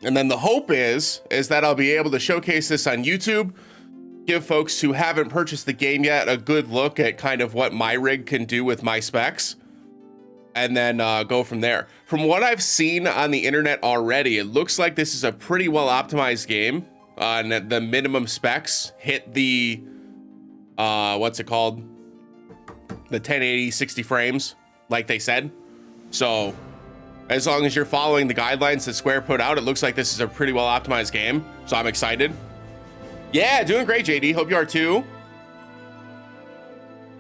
And then the hope is that I'll be able to showcase this on YouTube, give folks who haven't purchased the game yet a good look at kind of what my rig can do with my specs, and then go from there. From what I've seen on the internet already, it looks like this is a pretty well optimized game. And the minimum specs hit the, what's it called? The 1080, 60 frames, like they said. So as long as you're following the guidelines that Square put out, it looks like this is a pretty well optimized game. So I'm excited. Yeah, doing great, JD. Hope you are too.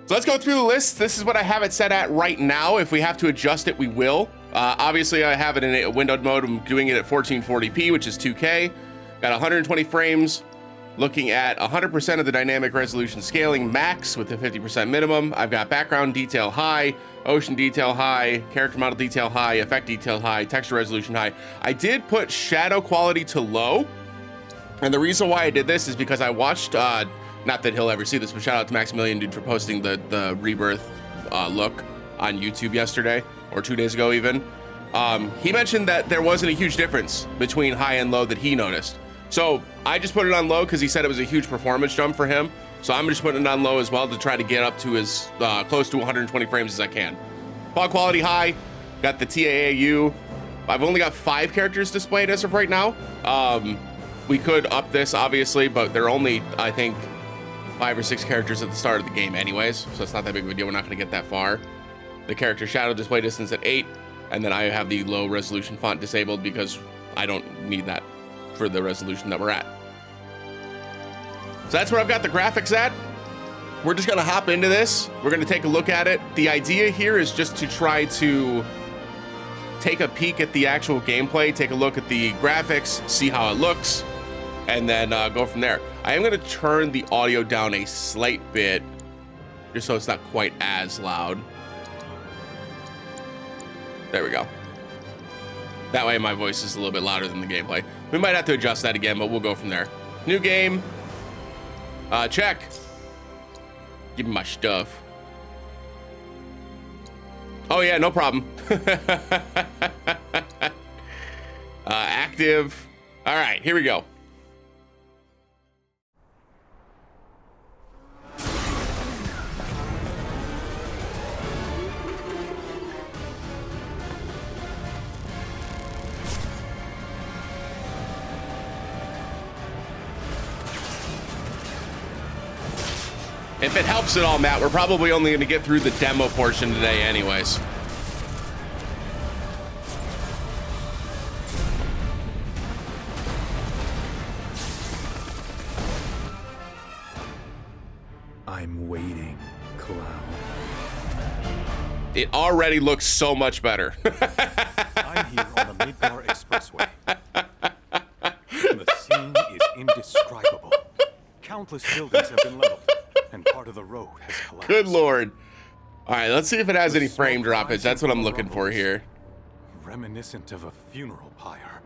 So let's go through the list. This is what I have it set at right now. If we have to adjust it, we will. Obviously, I have it in a windowed mode. I'm doing it at 1440p, which is 2K. Got 120 frames. Looking at 100% of the dynamic resolution scaling max with the 50% minimum. I've got background detail high, ocean detail high, character model detail high, effect detail high, texture resolution high. I did put shadow quality to low. And the reason why I did this is because I watched, not that he'll ever see this, but shout out to Maximilian dude for posting the Rebirth look on YouTube yesterday, or 2 days ago even. He mentioned that there wasn't a huge difference between high and low that he noticed. So I just put it on low because he said it was a huge performance jump for him. So I'm just putting it on low as well to try to get up to as close to 120 frames as I can. Fog quality high, got the TAAU. I've only got 5 characters displayed as of right now. We could up this obviously, but they're only, I think, 5 or 6 characters at the start of the game anyways. So it's not that big of a deal. We're not gonna get that far. The character shadow display distance at 8. And then I have the low resolution font disabled because I don't need that for the resolution that we're at. So that's where I've got the graphics at. We're just gonna hop into this. We're gonna take a look at it. The idea here is just to try to take a peek at the actual gameplay, take a look at the graphics, see how it looks, and then go from there. I am gonna turn the audio down a slight bit, just so it's not quite as loud. There we go. That way my voice is a little bit louder than the gameplay. We might have to adjust that again, but we'll go from there. New game. Check. Give me my stuff. Oh yeah, no problem. Active. All right, here we go. If it helps at all, Matt, we're probably only going to get through the demo portion today anyways. I'm waiting, clown. It already looks so much better. I'm here on the Midgar Expressway. The scene is indescribable. Countless buildings have been leveled, and part of the road has collapsed. Good lord. All right, let's see if it has any frame droppage. That's what I'm looking for here. Reminiscent of a funeral pyre.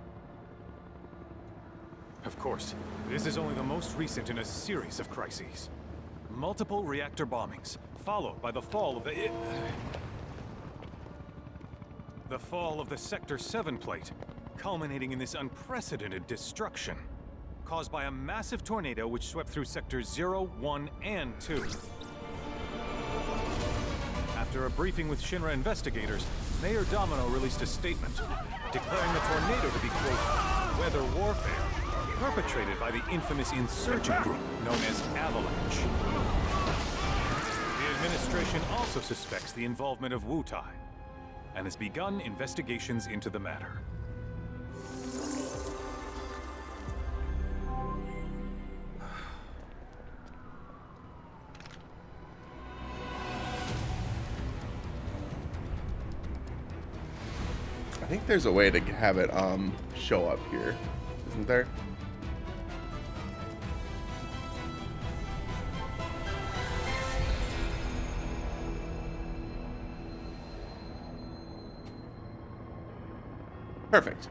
Of course, this is only the most recent in a series of crises. Multiple reactor bombings, followed by the fall of the Sector 7 plate, culminating in this unprecedented destruction, caused by a massive tornado which swept through Sectors 0, 1, and 2. After a briefing with Shinra investigators, Mayor Domino released a statement declaring the tornado to be, quote, weather warfare, perpetrated by the infamous insurgent group known as Avalanche. The administration also suspects the involvement of Wutai and has begun investigations into the matter. I think there's a way to have it show up here, isn't there? Perfect.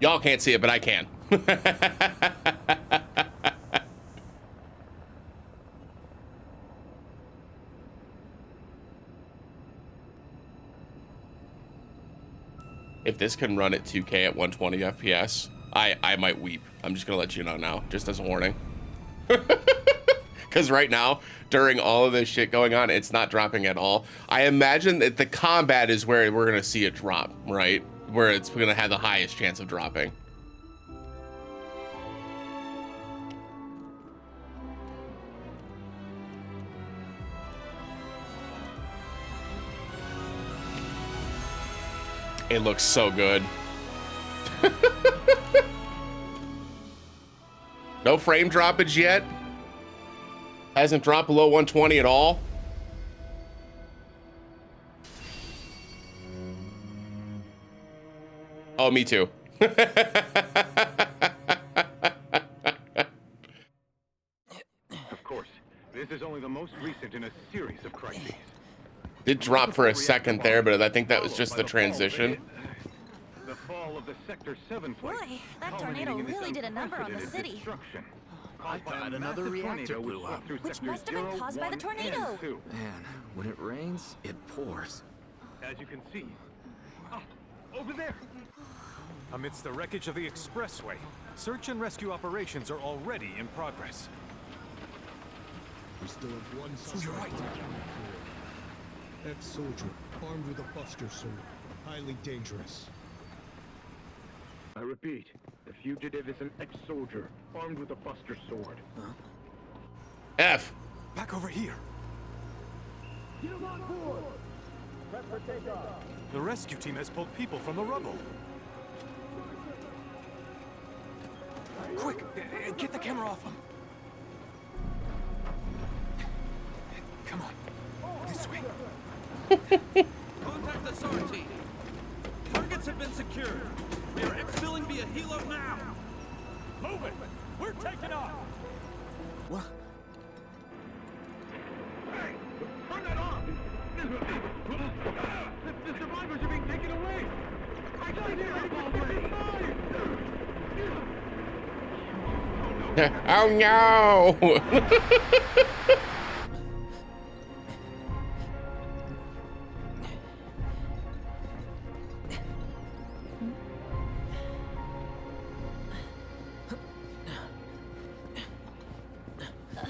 Y'all can't see it, but I can. If this can run at 2K at 120 FPS, I might weep. I'm just gonna let you know now, just as a warning. Because right now, during all of this shit going on, it's not dropping at all. I imagine that the combat is where we're gonna see it drop, right? Where it's gonna have the highest chance of dropping. It looks so good. No frame droppage yet. Hasn't dropped below 120 at all. Oh, me too. Of course, this is only the most recent in a series of crises. Did drop for a second there, but I think that was just the transition. The fall of the Sector 7 flight. Boy, that tornado really did a number on the city. I thought another reactor blew up. Which must have been caused by the tornado. Man, when it rains, it pours. As you can see. Ah, over there. Amidst the wreckage of the expressway, search and rescue operations are already in progress. We still have one suspect. You're right. Ex-soldier, armed with a buster sword. Highly dangerous. I repeat, the fugitive is an ex-soldier, armed with a buster sword. Huh? F. Back over here. The rescue team has pulled people from the rubble. Quick, get the camera off them. Come on, this way. Contact the SAR team. Targets have been secured. We are exfilling via helo now. Move it. We're taking off. What? Hey! Turn that off! The survivors are being taken away! I can't hear Oh no!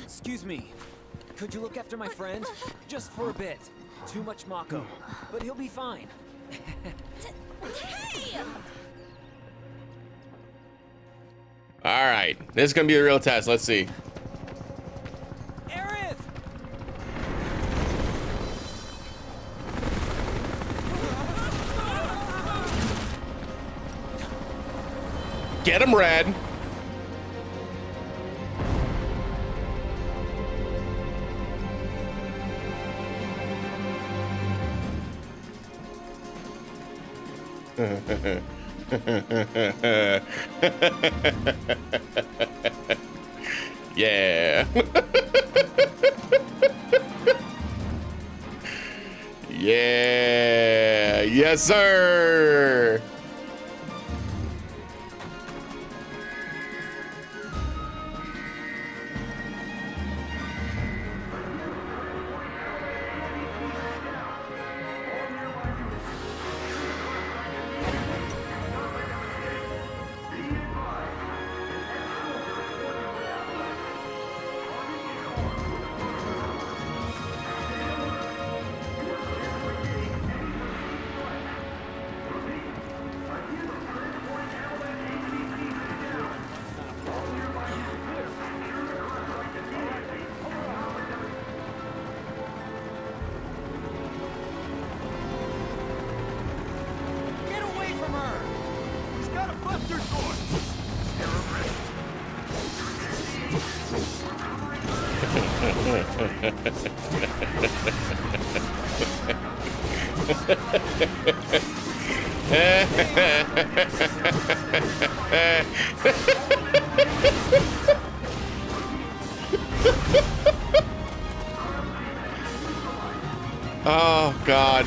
Excuse me. Could you look after my friend? Just for a bit. Too much Mako. But he'll be fine. Hey! All right, this is gonna be a real test. Let's see. Aerith! Get him, Red. Yeah. Yeah. Yes, sir. Get away from her. He's got a buster sword. Oh, God.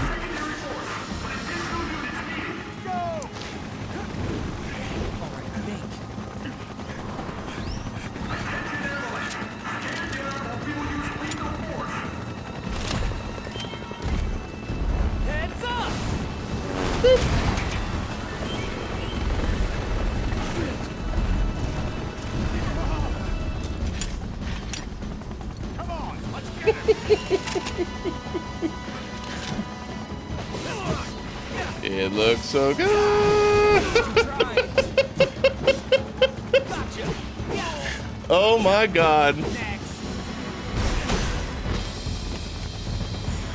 Heads up! It looks so good. Oh my god.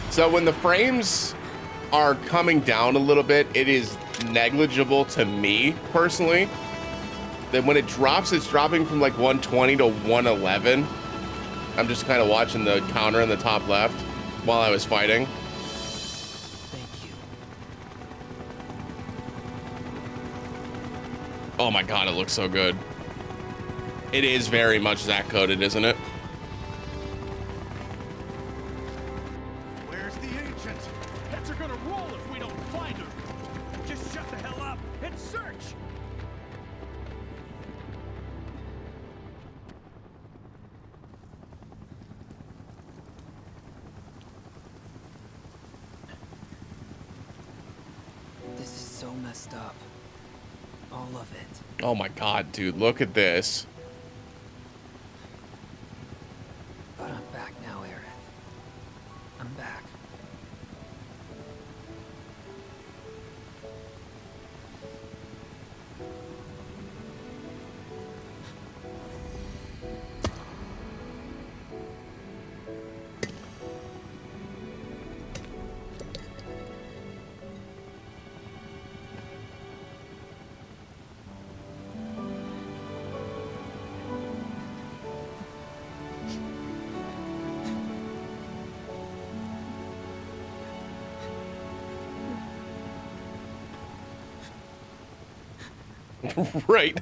So when the frames are coming down a little bit, it is negligible to me personally. Then when it drops, it's dropping from like 120 to 111. I'm just kind of watching the counter in the top left while I was fighting. Thank you. Oh my god, it looks so good. It is very much Zach coded, isn't it? Where's the ancient? Heads are gonna roll if we don't find her. Just shut the hell up and search. This is so messed up. All of it. Oh my god, dude, look at this. But I'm back now, Aerith. I'm back. Right.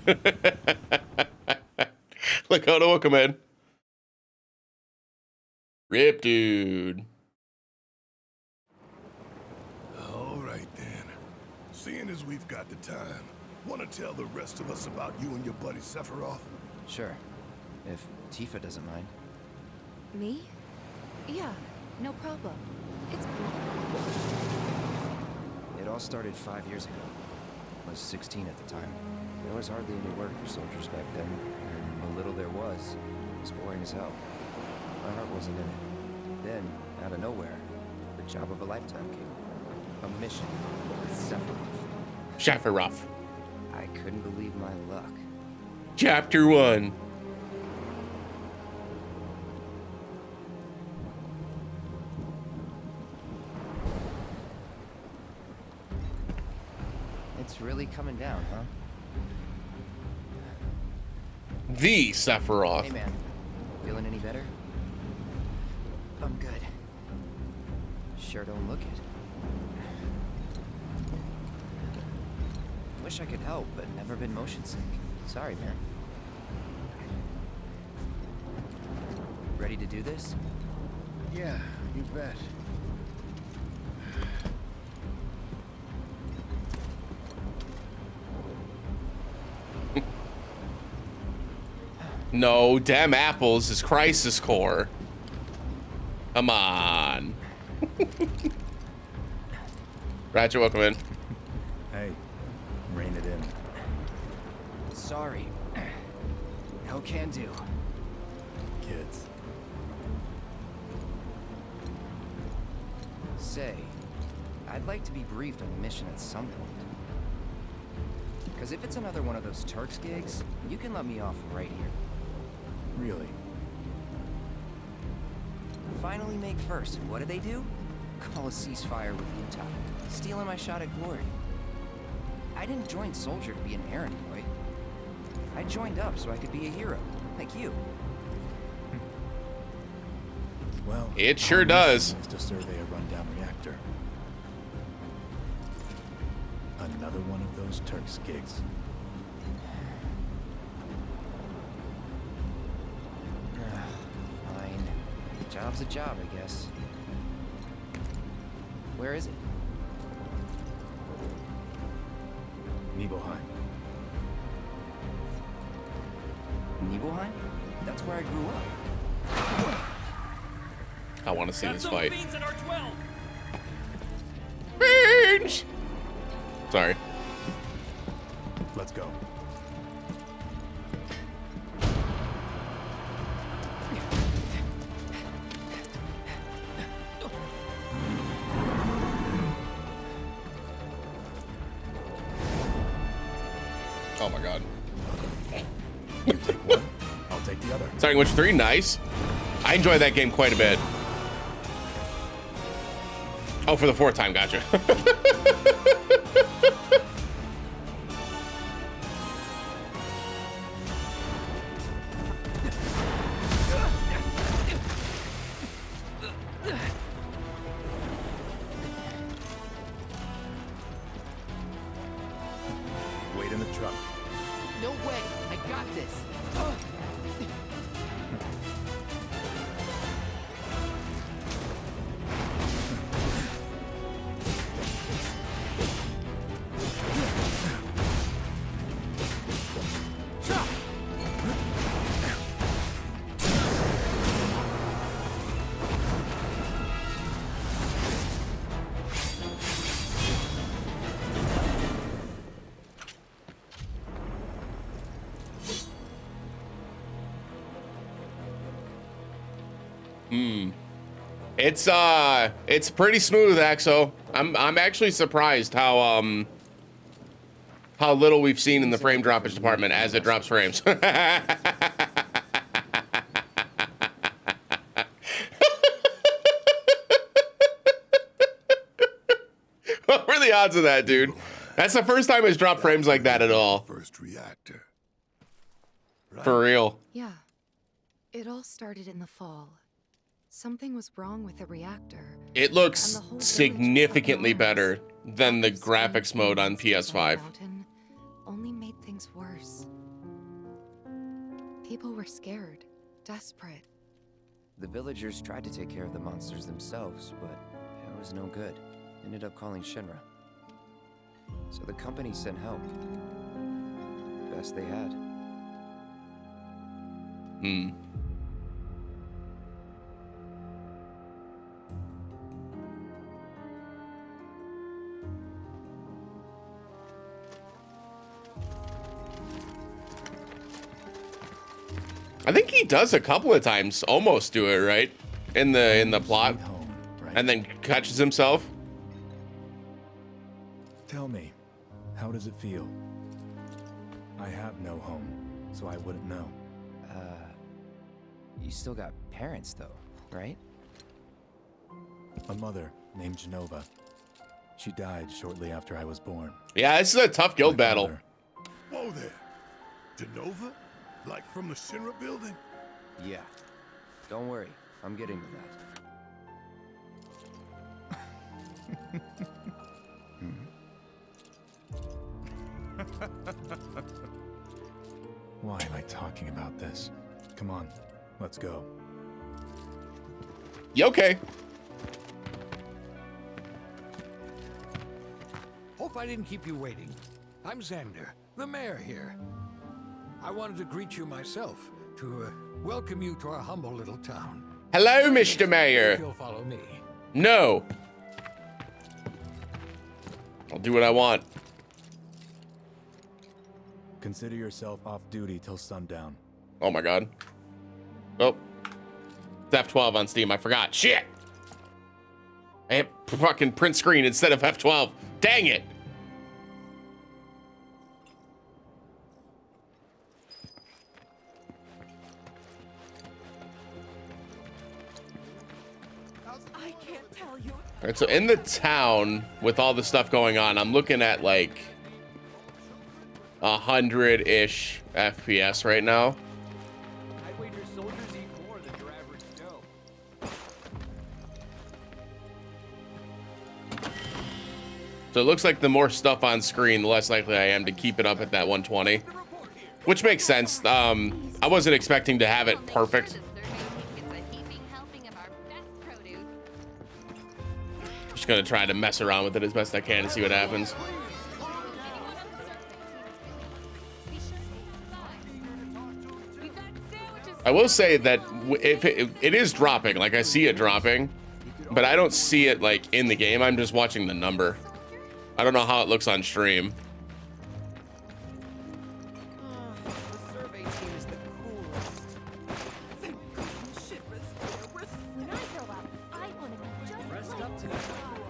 Look how to welcome in. Rip, dude. All right then. Seeing as we've got the time, want to tell the rest of us about you and your buddy Sephiroth? Sure. If Tifa doesn't mind. Me? Yeah, no problem. It's cool. It all started 5 years ago. I was 16 at the time. There was hardly any work for soldiers back then, and the little there was boring as hell. My heart wasn't in it. Then, out of nowhere, the job of a lifetime came. A mission with Sephiroth. Sephiroth. I couldn't believe my luck. Chapter 1. It's really coming down, huh? The Sephiroth. Hey man, feeling any better? I'm good. Sure don't look it. Wish I could help, but never been motion sick. Sorry, man. Ready to do this? Yeah, you bet. No, damn apples is Crisis Core. Come on. Ratchet, welcome in. Hey, rein it in. Sorry. No can do. Kids. Say, I'd like to be briefed on the mission at some point. Because if it's another one of those Turks gigs, you can let me off right here. Really? Finally make first, and what do? Call a ceasefire with Utah, stealing my shot at glory. I didn't join Soldier to be an errand boy. I joined up so I could be a hero, like you. Well, It sure does. Is to survey a rundown reactor. Another one of those Turks gigs. Fine. Job's a job, I guess. Where is it? Nibelheim. Nibelheim? That's where I grew up. I want to see this fight. Beans in our 12. Beans! Sorry. Let's go. Oh my god. You take one, I'll take the other. Starting Witcher 3, nice. I enjoy that game quite a bit. Oh, for the fourth time, gotcha. Wait in the truck. No way! I got this! It's pretty smooth, Axo. I'm actually surprised how little we've seen in the frame droppage department as it drops frames. What were the odds of that, dude? That's the first time it's dropped frames like that at all. First reactor. For real. Yeah. It all started in the fall. Something was wrong with the reactor. It looks significantly better than the graphics mode on PS5. Only made things worse. People were scared, desperate. The villagers tried to take care of the monsters themselves, but it was no good. Ended up calling Shinra. So the company sent help. Best they had. I think he does a couple of times almost do it, right? In the plot. Home, right? And then catches himself. Tell me, how does it feel? I have no home, so I wouldn't know. You still got parents though, right? A mother named Genova. She died shortly after I was born. Yeah, this is a tough guild My battle. father- Whoa there. Genova? Like from the Shinra building? Yeah. Don't worry, I'm getting to that. Why am I talking about this? Come on, let's go. You okay? Hope I didn't keep you waiting. I'm Xander, the mayor here. I wanted to greet you myself, to welcome you to our humble little town. Hello, Mr. Mayor. If you'll follow me. No. I'll do what I want. Consider yourself off duty till sundown. Oh my god. Oh. It's F12 on Steam. I forgot. Shit. I hit fucking print screen instead of F12. Dang it. I can't tell you. All right, so in the town with all the stuff going on, I'm looking at like 100-ish FPS right now. I'd wager soldiers eat more than your average Joe. So it looks like the more stuff on screen, the less likely I am to keep it up at that 120, which makes sense. I wasn't expecting to have it perfect. Just gonna try to mess around with it as best I can and see what happens. I will say that if it is dropping, like I see it dropping, but I don't see it like in the game. I'm just watching the number. I don't know how it looks on stream. The survey team is the coolest. Thank goodness shit was there. When I grow up, I want to be just Rest like up tonight.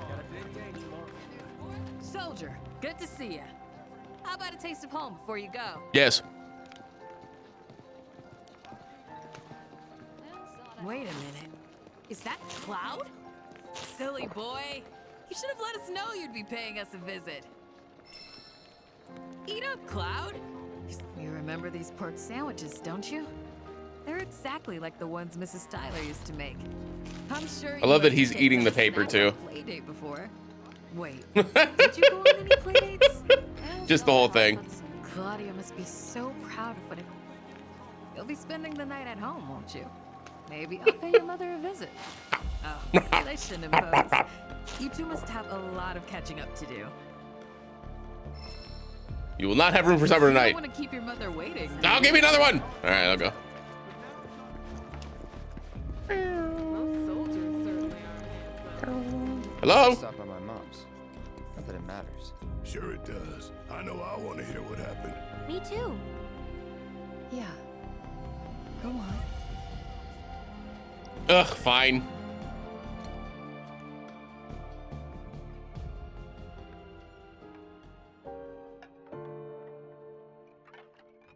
Got a big day tomorrow. Soldier, good to see you. How about got a taste of home before you go. Yes. Wait a minute. Is that Cloud? Silly boy. You should have let us know you'd be paying us a visit. Eat up, Cloud. You remember these pork sandwiches, don't you? They're exactly like the ones Mrs. Tyler used to make. I'm sure. I love that he's eating the paper too. Play date before. Wait, did you go on any play dates? Just the whole thing. Claudia must be so proud of what it. You'll be spending the night at home, won't you? Maybe I'll pay your mother a visit. Oh, I shouldn't impose. You two must have a lot of catching up to do. You will not have room for supper tonight. I don't want to keep your mother waiting. I'll give me another one. All right, I'll go. Hello? Stop by my mom's. Not that it matters. Sure it does. I know I want to hear what happened. Me too. Yeah. Go on. Ugh, fine.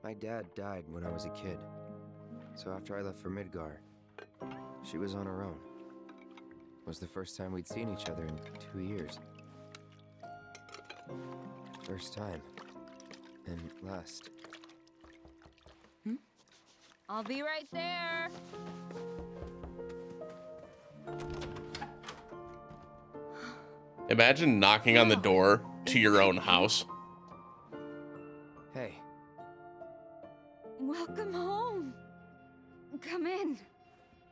My dad died when I was a kid. So after I left for Midgar, she was on her own. It was the first time we'd seen each other in 2 years. First time. And last. I'll be right there. Imagine knocking on the door to your own house. Hey. Welcome home. Come in.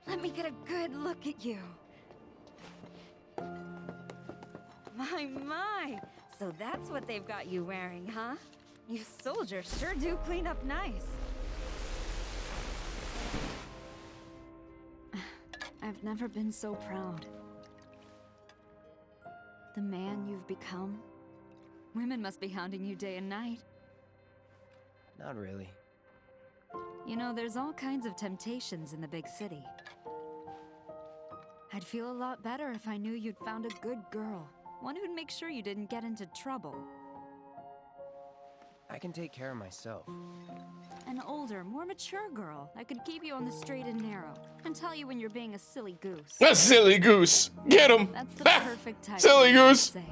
Let me get a good look at you. My. So that's what they've got you wearing, huh? You soldiers sure do clean up nice. I've never been so proud. The man you've become. Women must be hounding you day and night. Not really. You know, there's all kinds of temptations in the big city. I'd feel a lot better if I knew you'd found a good girl. One who'd make sure you didn't get into trouble. I can take care of myself. An older, more mature girl that could keep you on the straight and narrow and tell you when you're being a silly goose. A silly goose. Get him. That's the perfect type. Silly goose. Say.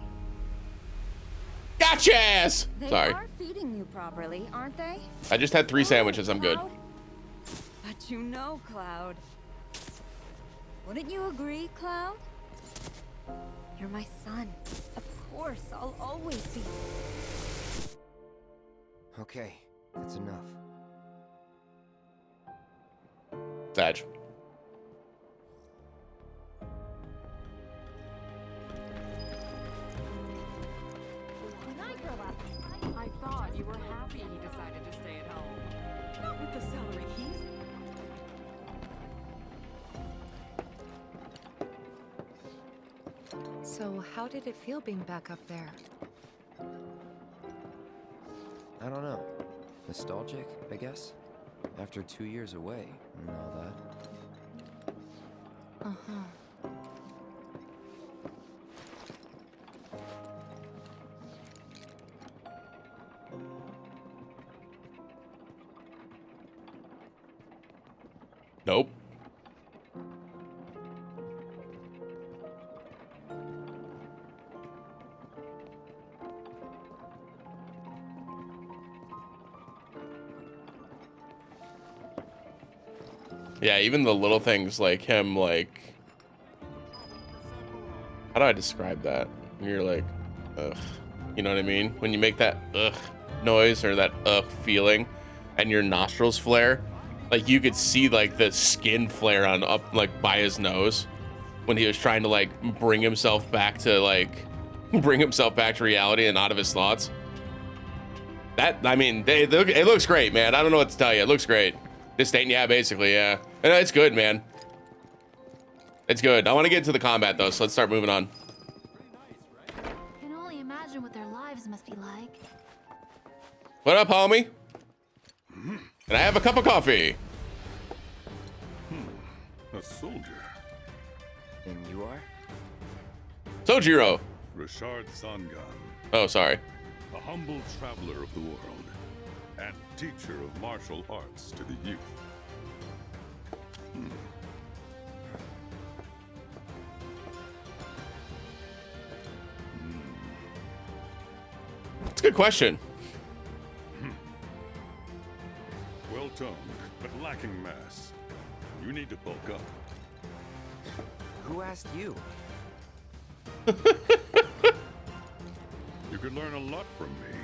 Gotcha ass. They Sorry. are feeding you properly, aren't they? I just had 3 sandwiches. I'm good. But you know, Cloud. Wouldn't you agree, Cloud? You're my son. Of course, I'll always be. Okay, that's enough. Sag. When I grow up, I thought you were happy he decided to stay at home. Not with the salary he's... So, how did it feel being back up there? I don't know. Nostalgic, I guess? After 2 years away and all that. Uh-huh. Nope. Yeah, even the little things like him, like, how do I describe that? When you're like, ugh, you know what I mean? When you make that ugh noise or that ugh feeling and your nostrils flare, like you could see like the skin flare on up like by his nose when he was trying to like bring himself back to reality and out of his thoughts. That, I mean, it looks great, man. I don't know what to tell you. It looks great. Disdain, yeah, basically, yeah. And it's good, man. It's good. I want to get to the combat though, so let's start moving on. can only imagine what their lives must be like. What up, homie? Can I have a cup of coffee? A soldier. And you are? Sojiro. Richard Sangan. Oh, sorry. a humble traveler of the world, and teacher of martial arts to the youth. That's a good question. Well-toned, but lacking mass. You need to bulk up. Who asked you? You could learn a lot from me.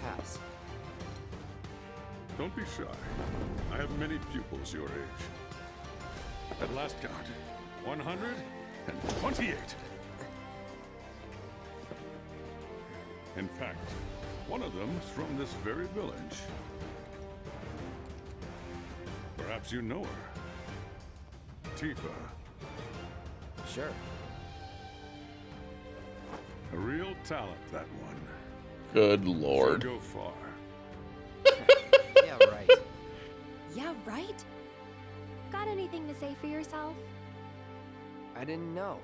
Pass. Don't be shy. I have many pupils your age. At last count, 128. In fact, one of them is from this very village. Perhaps you know her. Tifa. Sure. A real talent, that one. Good lord. She'll go far. Yeah, right. Yeah, right? Got anything to say for yourself? I didn't know.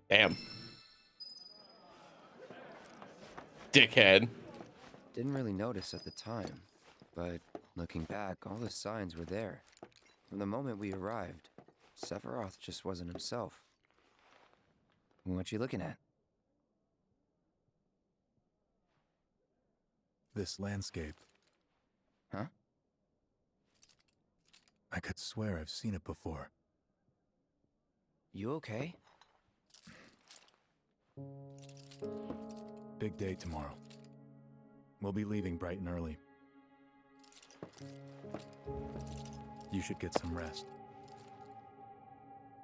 Damn. Dickhead. Didn't really notice at the time, but looking back, all the signs were there. From the moment we arrived, Sephiroth just wasn't himself. What you looking at? This landscape. Huh? I could swear I've seen it before. You okay? Big day tomorrow. We'll be leaving bright and early. You should get some rest.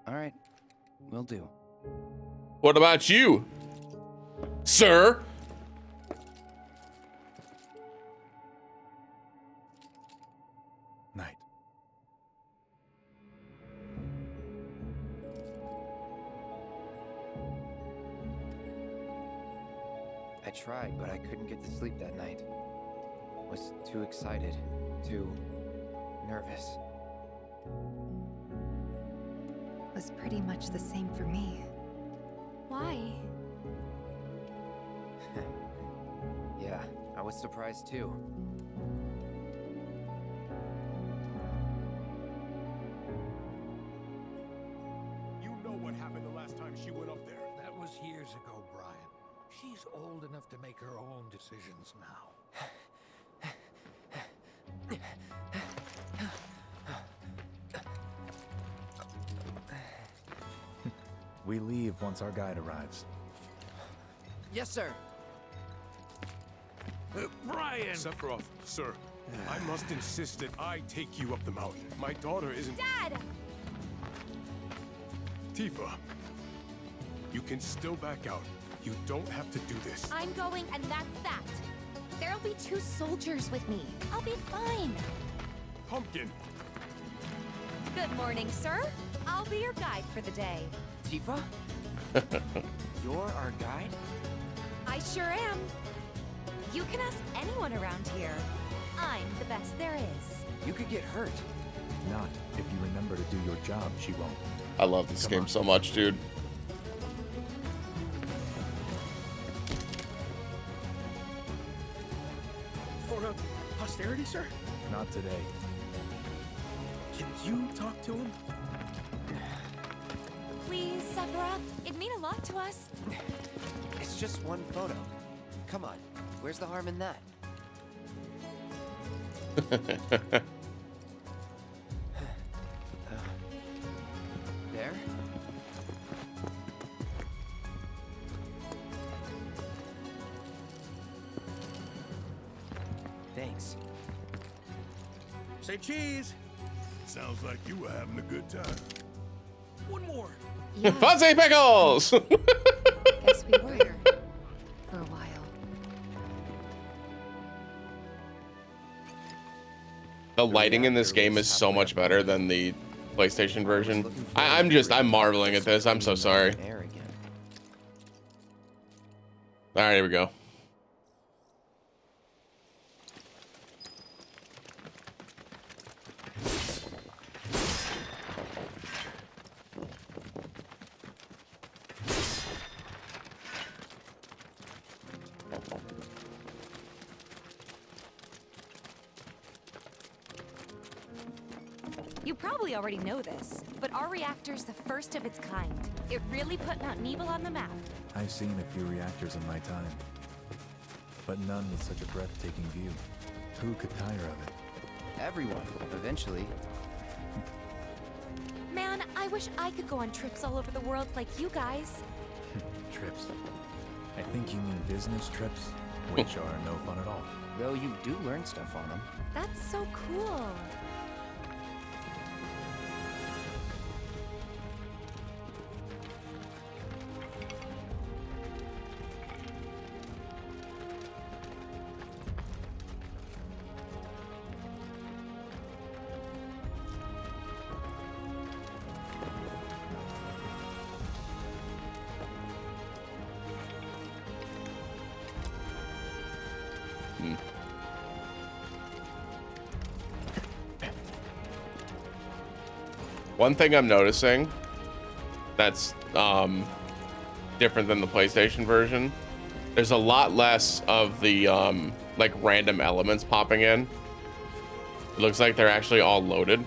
All right, will do. What about you, sir? Night. I tried, but I couldn't get to sleep that night. Was too excited, too nervous. Was pretty much the same for me. Why? Yeah, I was surprised too. You know what happened the last time she went up there. That was years ago, Brian. She's old enough to make her own decisions now. We leave once our guide arrives. Yes, sir. Brian! Sephiroth, sir, I must insist that I take you up the mountain. My daughter isn't... Dad! Tifa, you can still back out. You don't have to do this. I'm going, and that's that. There'll be 2 soldiers with me. I'll be fine. Pumpkin! Good morning, sir. I'll be your guide for the day. Tifa? You're our guide? I sure am. You can ask anyone around here. I'm the best there is. You could get hurt. Not if you remember to do your job, she won't. I love this game so much, dude. For posterity, sir? Not today. Can you talk to him? Please, Sephiroth. It'd mean a lot to us. It's just one photo. Come on, where's the harm in that? There? Thanks. Say cheese. Sounds like you were having a good time. One more. Yeah, Fuzzy pickles. guess we were for a while. The lighting in this game is so much better than the PlayStation version. I'm marveling at this. I'm so sorry. All right, here we go. You probably already know this, but our reactor's the first of its kind. It really put Mount Nebel on the map. I've seen a few reactors in my time, but none with such a breathtaking view. Who could tire of it? Everyone, eventually. Man, I wish I could go on trips all over the world like you guys. Trips. I think you mean business trips, which are no fun at all. Though you do learn stuff on them. That's so cool. One thing I'm noticing that's different than the PlayStation version, there's a lot less of the like random elements popping in. It looks like they're actually all loaded.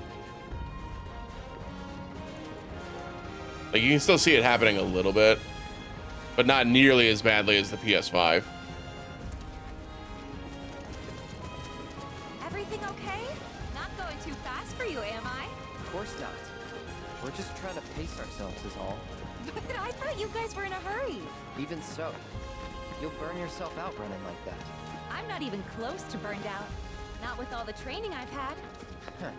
Like you can still see it happening a little bit, but not nearly as badly as the PS5. Everything okay? Not going too fast for you, am I? Of course not. We're just trying to pace ourselves is all. But I thought you guys were in a hurry. Even so, you'll burn yourself out running like that. I'm not even close to burned out. Not with all the training I've had. Huh.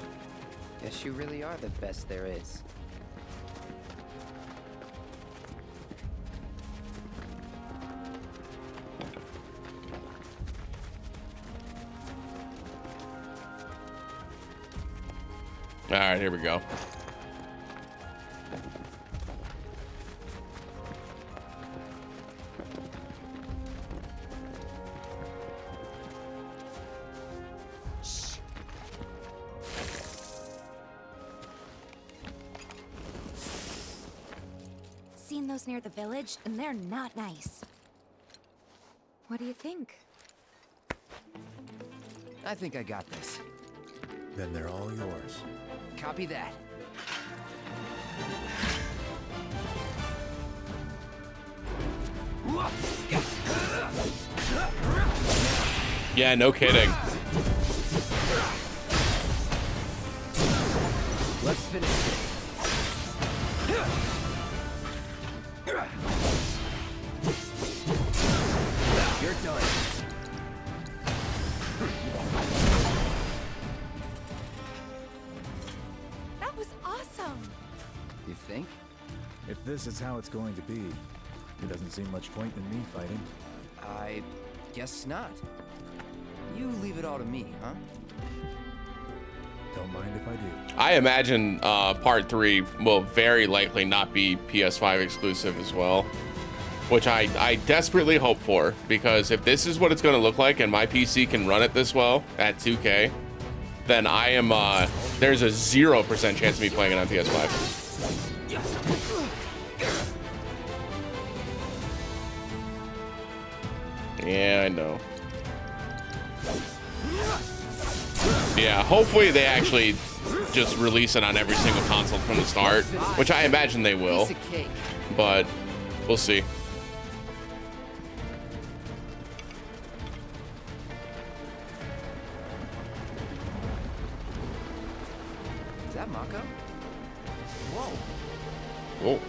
Guess you really are the best there is. All right, here we go. Seen those near the village, and they're not nice. What do you think? I think I got this. Then they're all yours. Copy that. Yeah, no kidding. Let's finish this. You're done. That was awesome. You think? If this is how it's going to be, there doesn't seem much point in me fighting. I guess not. You leave it all to me, huh? Don't mind if I do. I imagine part 3 will very likely not be PS5 exclusive as well, which I desperately hope for, because if this is what it's going to look like and my PC can run it this well at 2K, then I am there's a 0% chance of me playing it on PS5. Yeah, I know. Yeah, hopefully they actually just release it on every single console from the start, which I imagine they will, but we'll see. Is that Mako? Whoa. Whoa.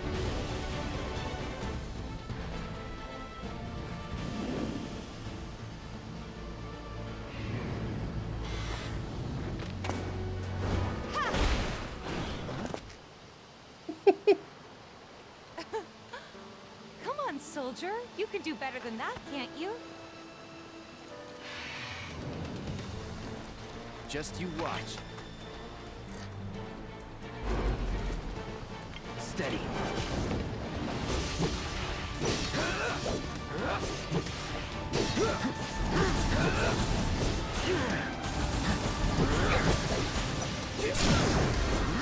Come on, soldier. You can do better than that, can't you? Just you watch. Steady.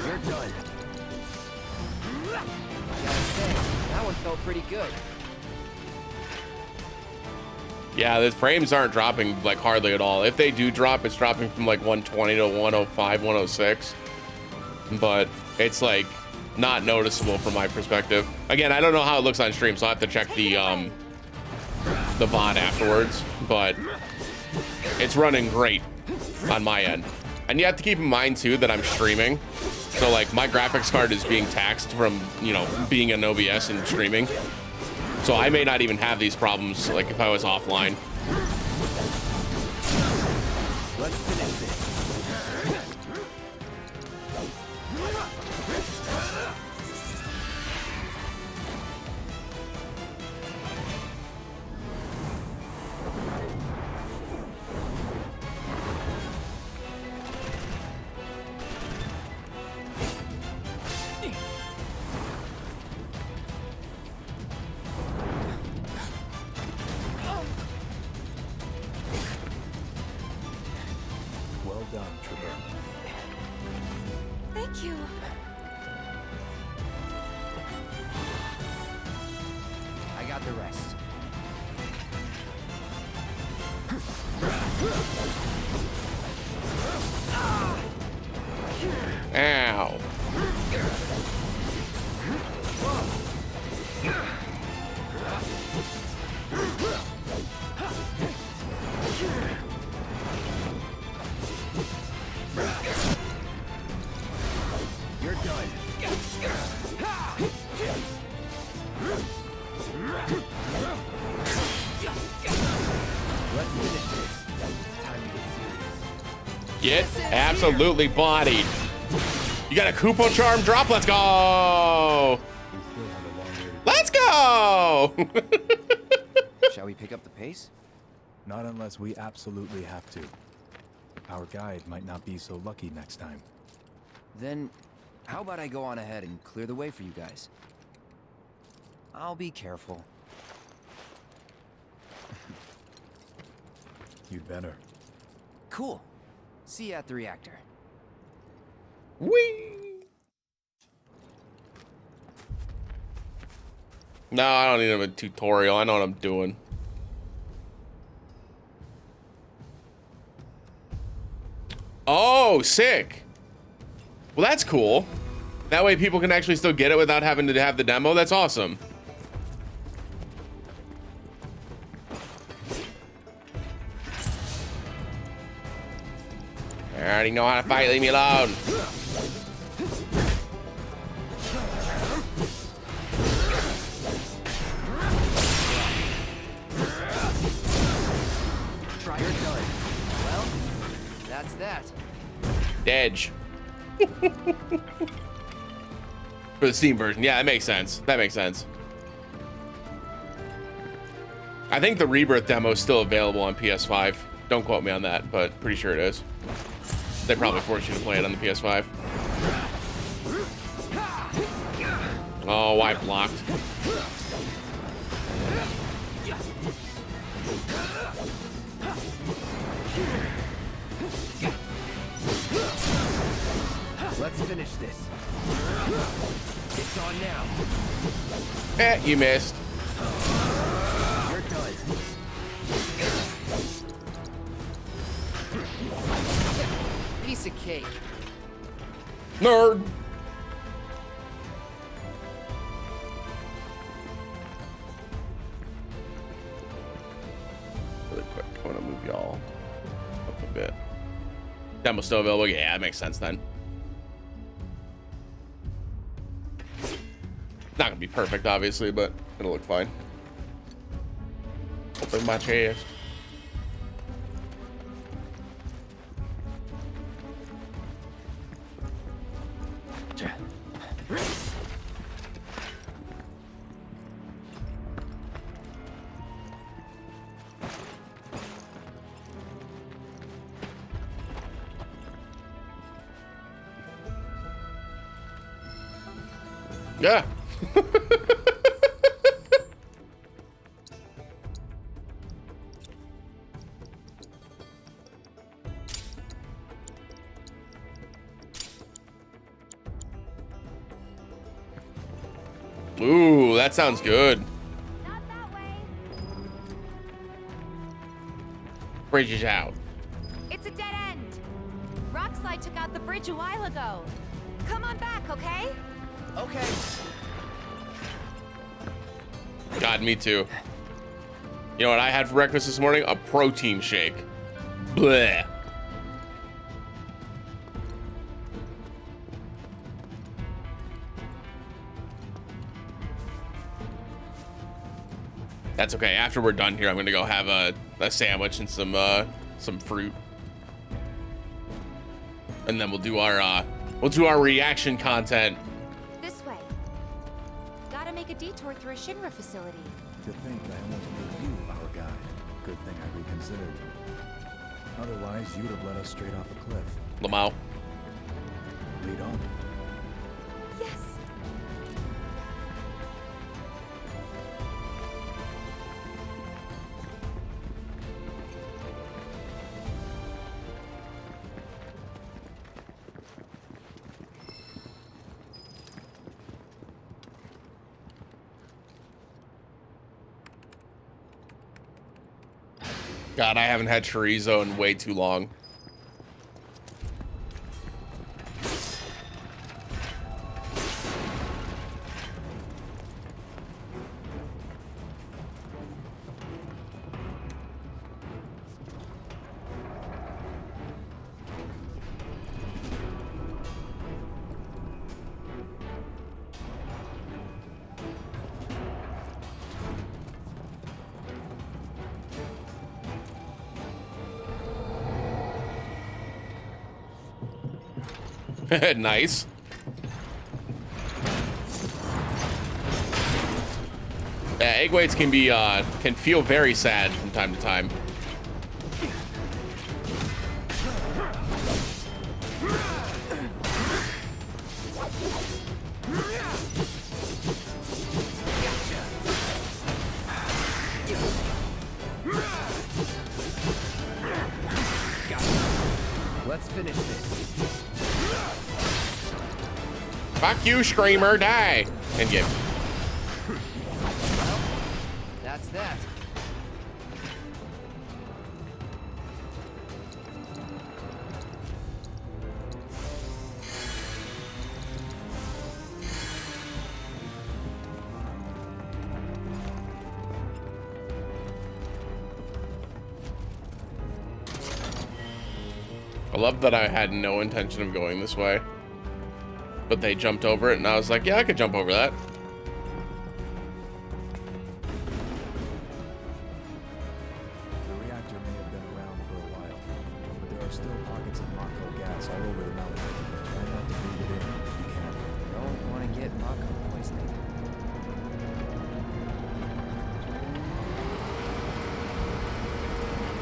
You're done. Gotta say, that one felt pretty good. Yeah, the frames aren't dropping like hardly at all. If they do drop, it's dropping from like 120 to 105, 106. but it's like not noticeable from my perspective. Again, I don't know how it looks on stream, so I have to check the VOD afterwards, but it's running great on my end. And you have to keep in mind too that I'm streaming, so like my graphics card is being taxed from, you know, being an OBS and streaming, so I may not even have these problems like if I was offline. Let's finish this. Well done, Trooper. Thank you. I got the rest. Ow. You're done. Let's finish this. Time to get serious. Get absolutely bodied. You got a Koopa Charm drop? Let's go! Let's go! Shall we pick up the pace? Not unless we absolutely have to. Our guide might not be so lucky next time. Then, how about I go on ahead and clear the way for you guys? I'll be careful. You'd better. Cool. See you at the reactor. Whee! No, I don't need a tutorial. I know what I'm doing. Oh, sick. Well, that's cool. That way people can actually still get it without having to have the demo. That's awesome. I already know how to fight. Leave me alone. Try your done. Well, that's that. Edge. For the Steam version. Yeah, that makes sense. That makes sense. I think the Rebirth demo is still available on PS5. Don't quote me on that, but pretty sure it is. They probably force you to play it on the PS5. Oh, I blocked. Let's finish this. It's on now. Eh, you missed. You're done. Piece of cake. Nerd. Really quick, I want to move y'all up a bit. Demo's still available? Yeah, that makes sense then. Not gonna be perfect, obviously, but it'll look fine. Open my chest. Yeah. Ooh, that sounds good. Not that way. Bridge is out. It's a dead end. Rockslide took out the bridge a while ago. Come on back, okay? Okay. God, me too. You know what I had for breakfast this morning? A protein shake. Bleh. That's okay. After we're done here, I'm gonna go have a sandwich and some fruit, and then we'll do our reaction content. This way. Gotta make a detour through a Shinra facility. To think I almost made you our guide. Good thing I reconsidered. Otherwise, you'd have led us straight off a cliff. Lamau. Lead on. Yes. God, I haven't had chorizo in way too long. Nice. Egg whites can feel very sad from time to time. Let's finish this. Fuck you, Screamer, die! And get. That's that. I love that I had no intention of going this way, but they jumped over it, and I was like, yeah, I could jump over that. The reactor may have been around for a while, but there are still pockets of Mako gas all over the mountain. Try not to breathe it in if you can. Don't want to get Mako poisoning.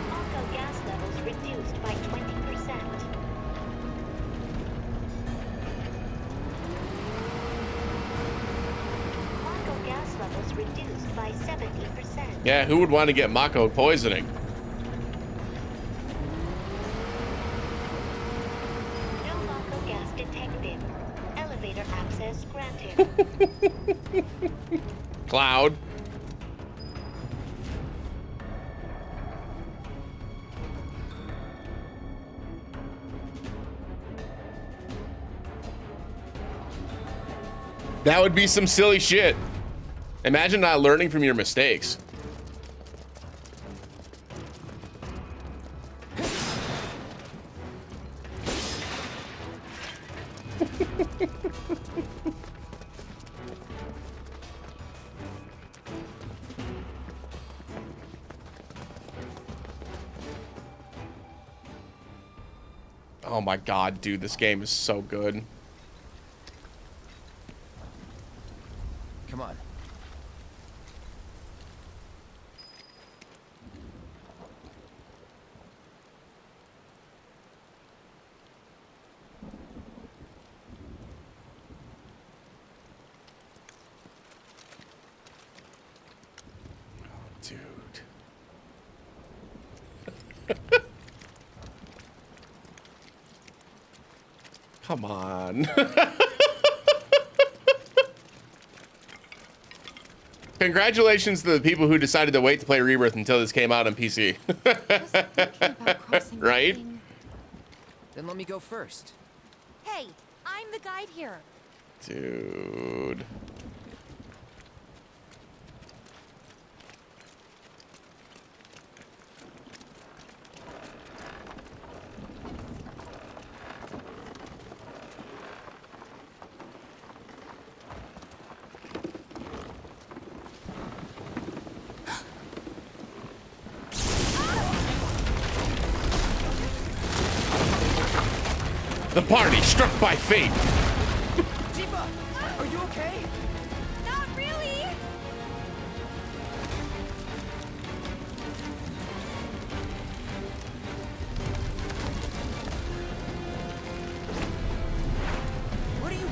Mako gas levels reduced by 20%. Levels reduced by 70%. Yeah, who would want to get Mako poisoning? No Mako gas detected. Elevator access granted. Cloud. That would be some silly shit. Imagine not learning from your mistakes. Oh my god, dude, this game is so good. Come on. Come on. Congratulations to the people who decided to wait to play Rebirth until this came out on PC. Right? Then let me go first. Hey, I'm the guide here. Dude. The party struck by fate. Tifa, are you okay? Not really. What are you?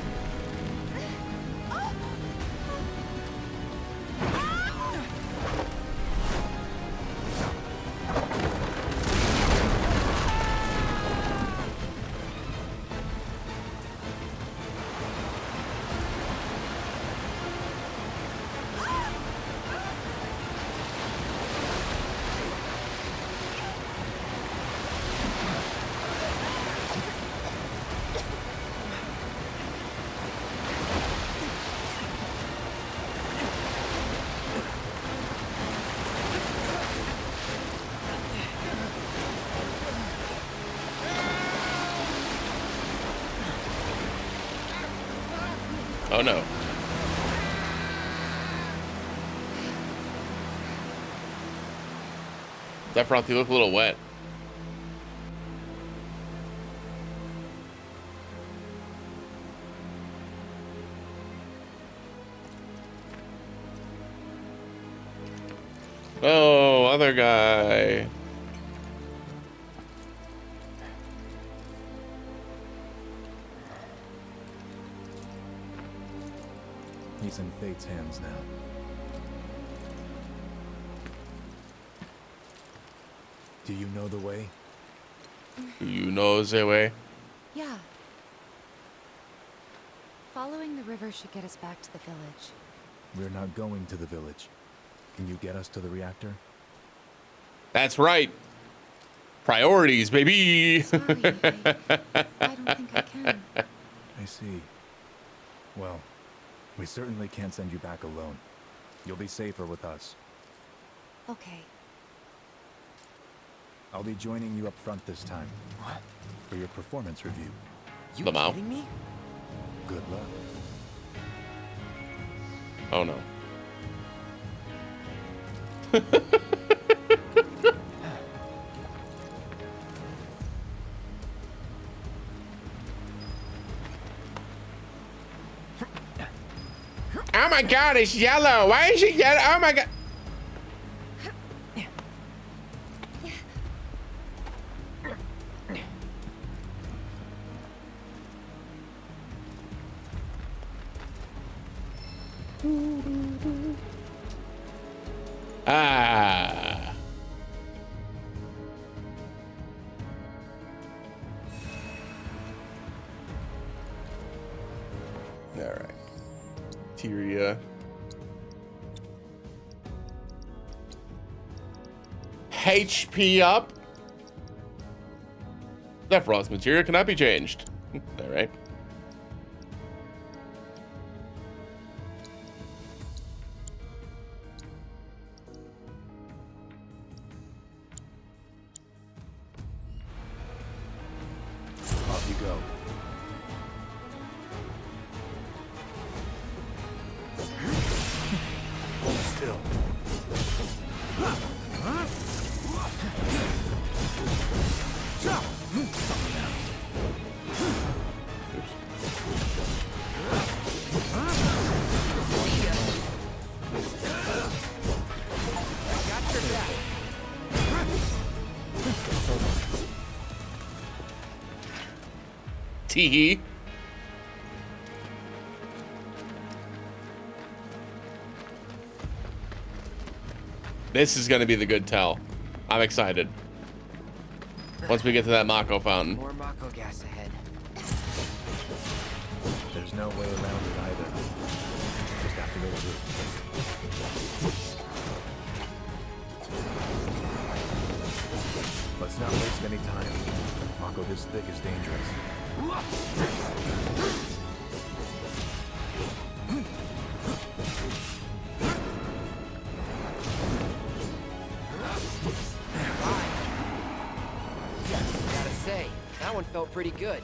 Oh no. Sephiroth, you look a little wet. Oh, other guy. He's in Fate's hands now. Do you know the way? Do you know the way? Yeah. Following the river should get us back to the village. We're not going to the village. Can you get us to the reactor? That's right. Priorities, baby. Sorry, I don't think I can. I see. Well, we certainly can't send you back alone. You'll be safer with us. Okay. I'll be joining you up front this time. What? For your performance review. You Lamau. kidding me? Good luck. Oh no. Oh my god, it's yellow. Why is it yellow? Oh my god. Ah. All right. Tyria. HP up. Sephiroth's material cannot be changed. All right. Off you go. Still. Tee. This is going to be the good tell. I'm excited. Once we get to that Mako fountain. More Mako gas ahead. There's no way around it either. Just have to go through. Let's not waste any time. Mako this thick is dangerous. Gotta say, that one felt pretty good.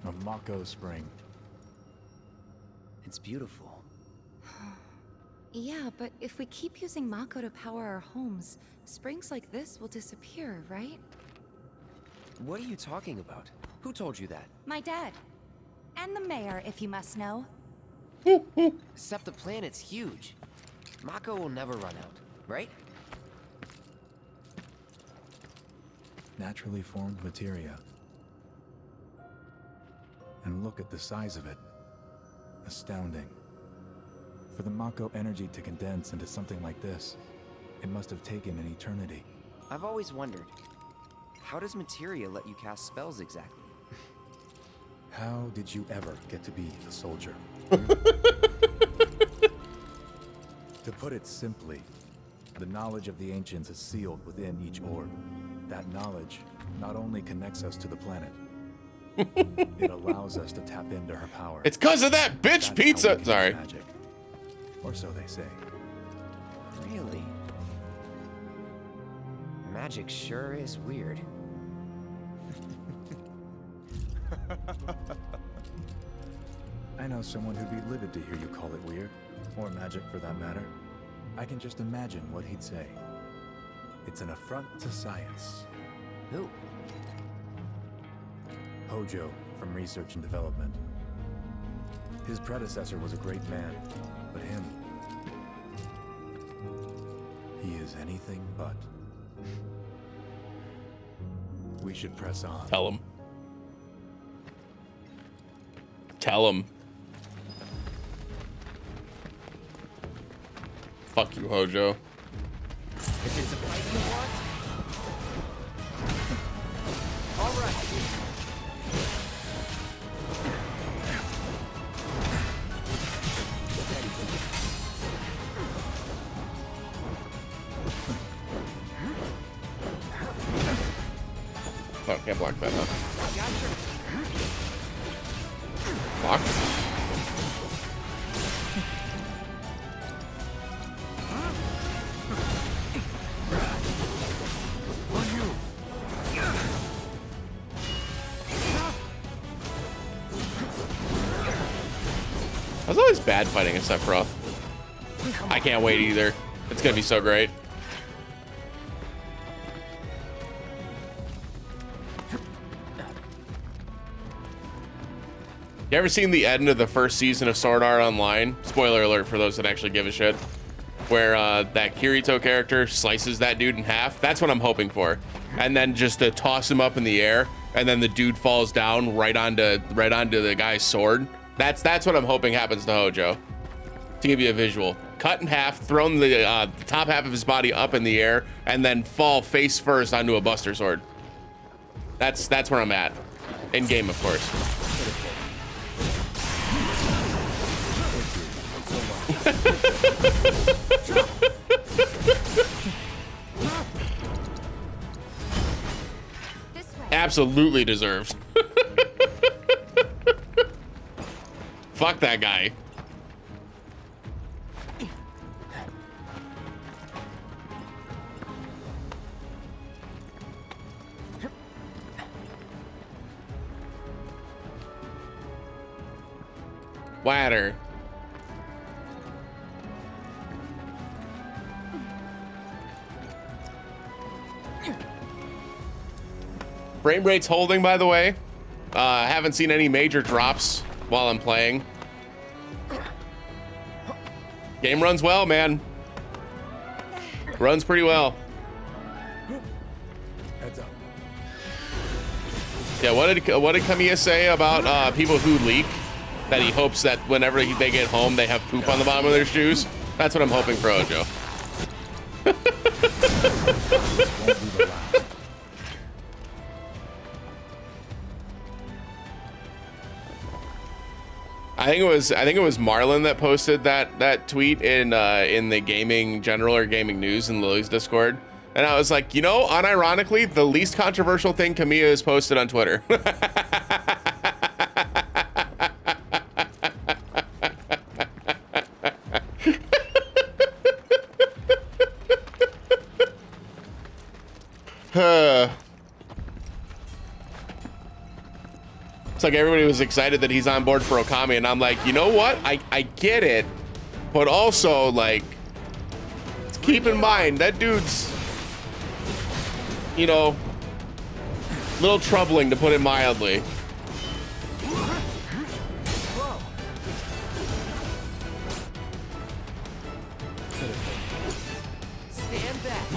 A Mako spring. It's beautiful. Yeah, but if we keep using Mako to power our homes, springs like this will disappear, right? What are you talking about? Who told you that? My dad. And the mayor, if you must know. Except the planet's huge. Mako will never run out, right? Naturally formed materia. And look at the size of it. Astounding. For the Mako energy to condense into something like this, it must have taken an eternity. I've always wondered, how does materia let you cast spells exactly? How did you ever get to be a soldier? To put it simply, the knowledge of the ancients is sealed within each orb. That knowledge not only connects us to the planet, it allows us to tap into her power. It's because of that bitch That's pizza. how we use Sorry. Magic. Or so they say. Really? Magic sure is weird. I know someone who'd be livid to hear you call it weird, or magic for that matter. I can just imagine what he'd say. It's an affront to science. Who? Hojo from Research and Development. His predecessor was a great man, but him, he is anything but. We should press on. Tell him. Tell him. Fuck you, Hojo. If it's a fight you want, all right. Oh, can't block that, huh? Gotcha. Block. I was always bad fighting a Sephiroth. I can't wait either. It's gonna be so great. You ever seen the end of the first season of Sword Art Online? Spoiler alert for those that actually give a shit. Where that Kirito character slices that dude in half. That's what I'm hoping for. And then just to toss him up in the air, and then the dude falls down right onto the guy's sword. That's what I'm hoping happens to Hojo. To give you a visual, cut in half, thrown the top half of his body up in the air, and then fall face first onto a Buster Sword. That's where I'm at, in game, of course. Absolutely deserved. Fuck that guy. Water. Frame rate's holding, by the way. Haven't seen any major drops while I'm playing. Game runs well, man. Runs pretty well. Heads up. Yeah, what did Kamiya say about people who leak? That he hopes that whenever they get home, they have poop on the bottom of their shoes. That's what I'm hoping for Hojo. think it was Marlon that posted that tweet in the gaming general or gaming news in Lily's Discord, and I was like, you know, unironically, the least controversial thing Kamiya has posted on Twitter. It's like everybody was excited that he's on board for Okami, and I'm like, you know what? I get it, but also, like, keep in mind that dude's, you know, a little troubling, to put it mildly. Stand back.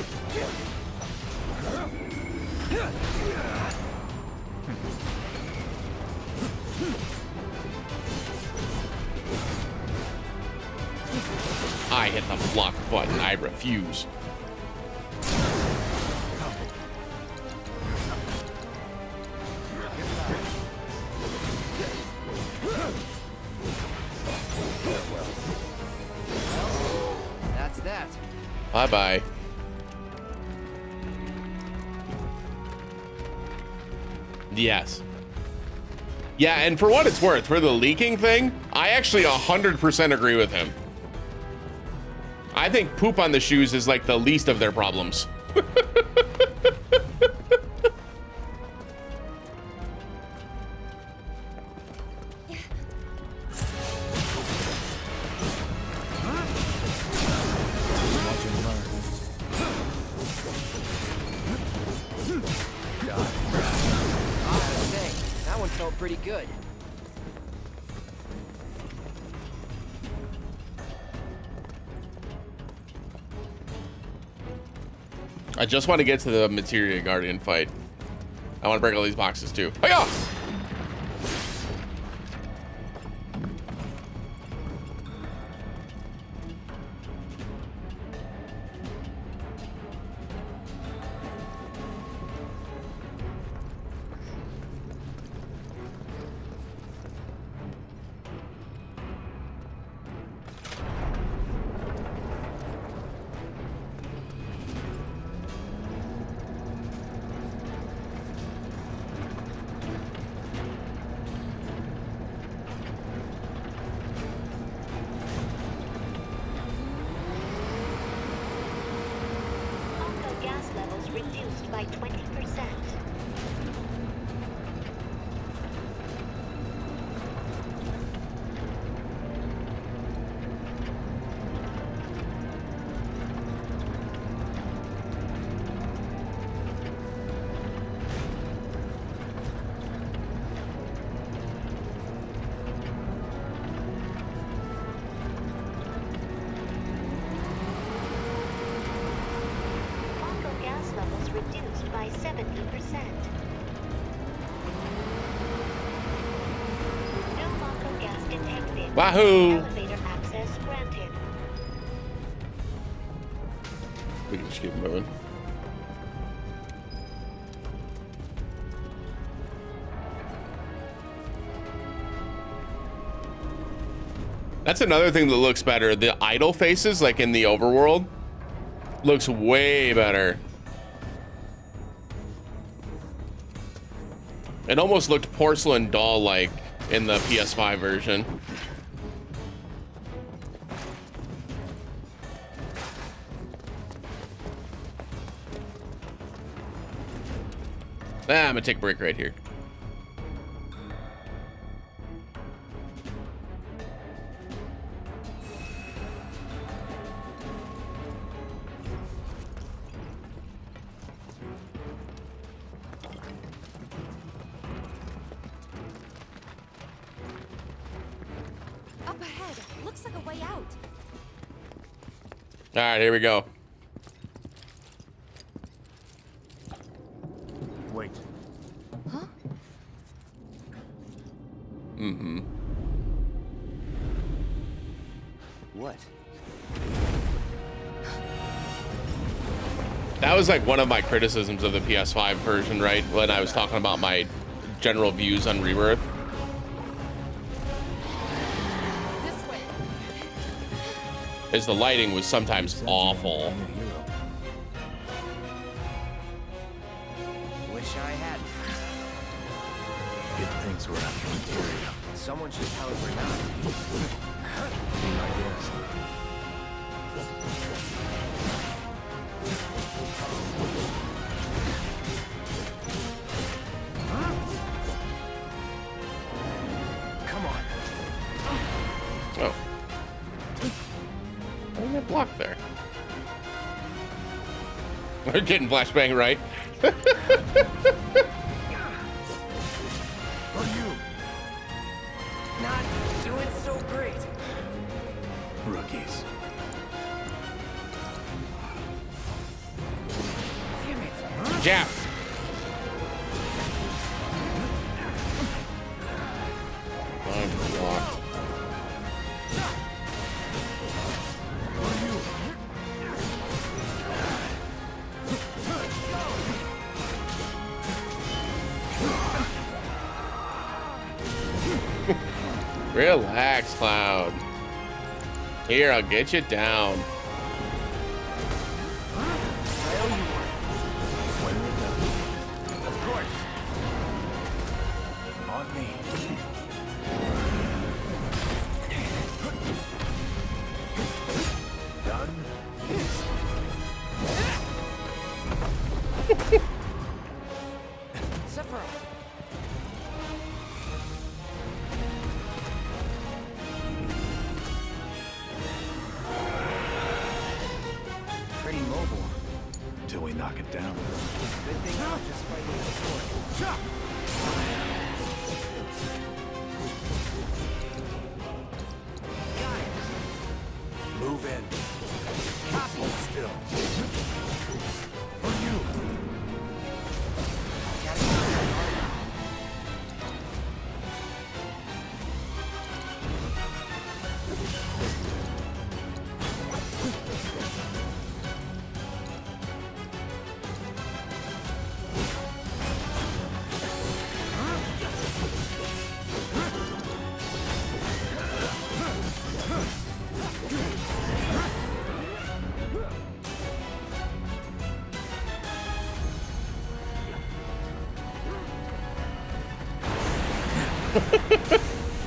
I hit the block button. I refuse. That's that. Bye-bye. Yes. Yeah, and for what it's worth, for the leaking thing, I actually 100% agree with him. I think poop on the shoes is like the least of their problems. That one felt pretty good. I just want to get to the Materia Guardian fight. I want to break all these boxes too. Hiya! Gas levels reduced by 20%. Gas levels reduced by 70%. No Mako gas detected. Wahoo! Elevator access granted. We can just keep moving. That's another thing that looks better. The idle faces, like in the overworld, looks way better. It almost looked porcelain doll-like in the PS5 version. I'm gonna take a break right here. Up ahead. Looks like a way out. All right, here we go. Wait. Huh? Mm-hmm. What? That was like one of my criticisms of the PS5 version, right? When I was talking about my general views on Rebirth. is the lighting was sometimes awful. Wish I had. It thinks we're after materia. Someone should tell it we're not. Be my guest. Come on. Oh. Why didn't I block there? We're getting flashbang right. Not doing so great. Rookies. Damn it. Jab. I'm blocked. Relax, Cloud. Here, I'll get you down. Of course. On me. Done. Sephiroth. Pretty mobile. Till we knock it down. Good thing I'm just fighting the sword. Got it. Move in. Copy. Still. For you. Gotta get that hard.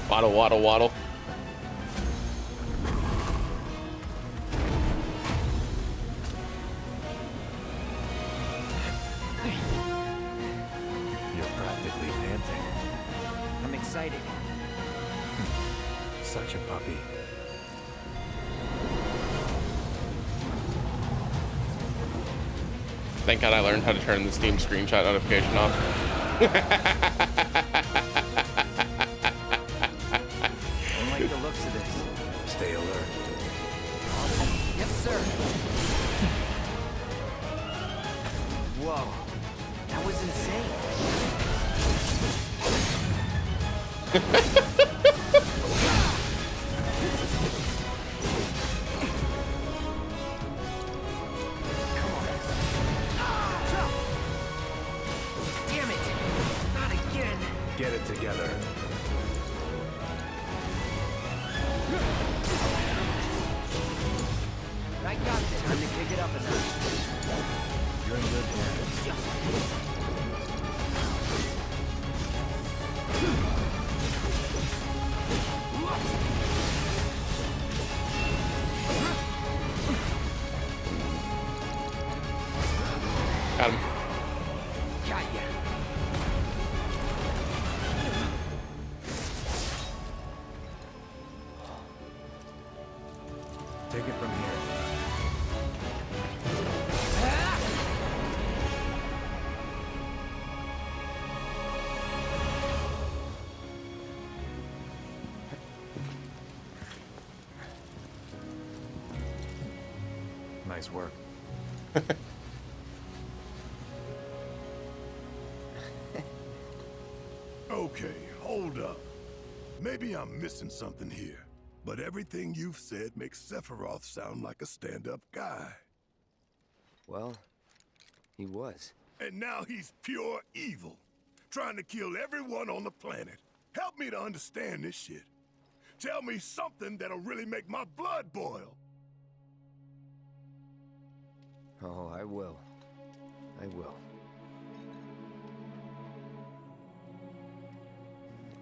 Waddle, waddle, waddle. You're practically panting. I'm excited. Such a puppy. Thank God I learned how to turn the Steam screenshot notification off. I like the looks of this. Stay alert. Yes, sir. Whoa. That was Damn it! Not again! Get it together. I got this. Time to kick it up a notch. You're in good hands. Got him. Got ya. Take it from here. Nice work. Okay, hold up. Maybe I'm missing something here, but everything you've said makes Sephiroth sound like a stand-up guy. Well, he was. And now he's pure evil, trying to kill everyone on the planet. Help me to understand this shit. Tell me something that'll really make my blood boil. Oh, I will. I will.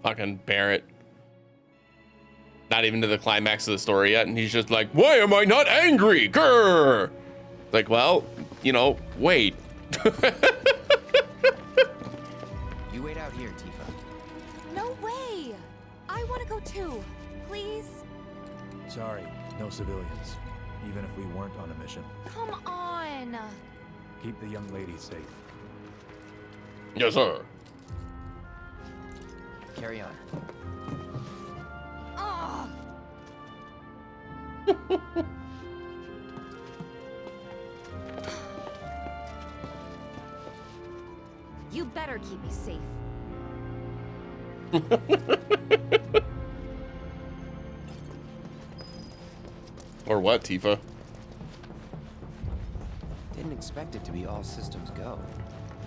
Fucking Barrett. Not even to the climax of the story yet, and he's just like, why am I not angry? Grr! Like, well, you know, wait. You wait out here, Tifa. No way! I want to go too. Please? Sorry, no civilians. Even if we weren't on a mission. Come on! Keep the young lady safe. Yes, sir. Carry on. Oh. You better keep me safe. Or what, Tifa? Didn't expect it to be all systems go.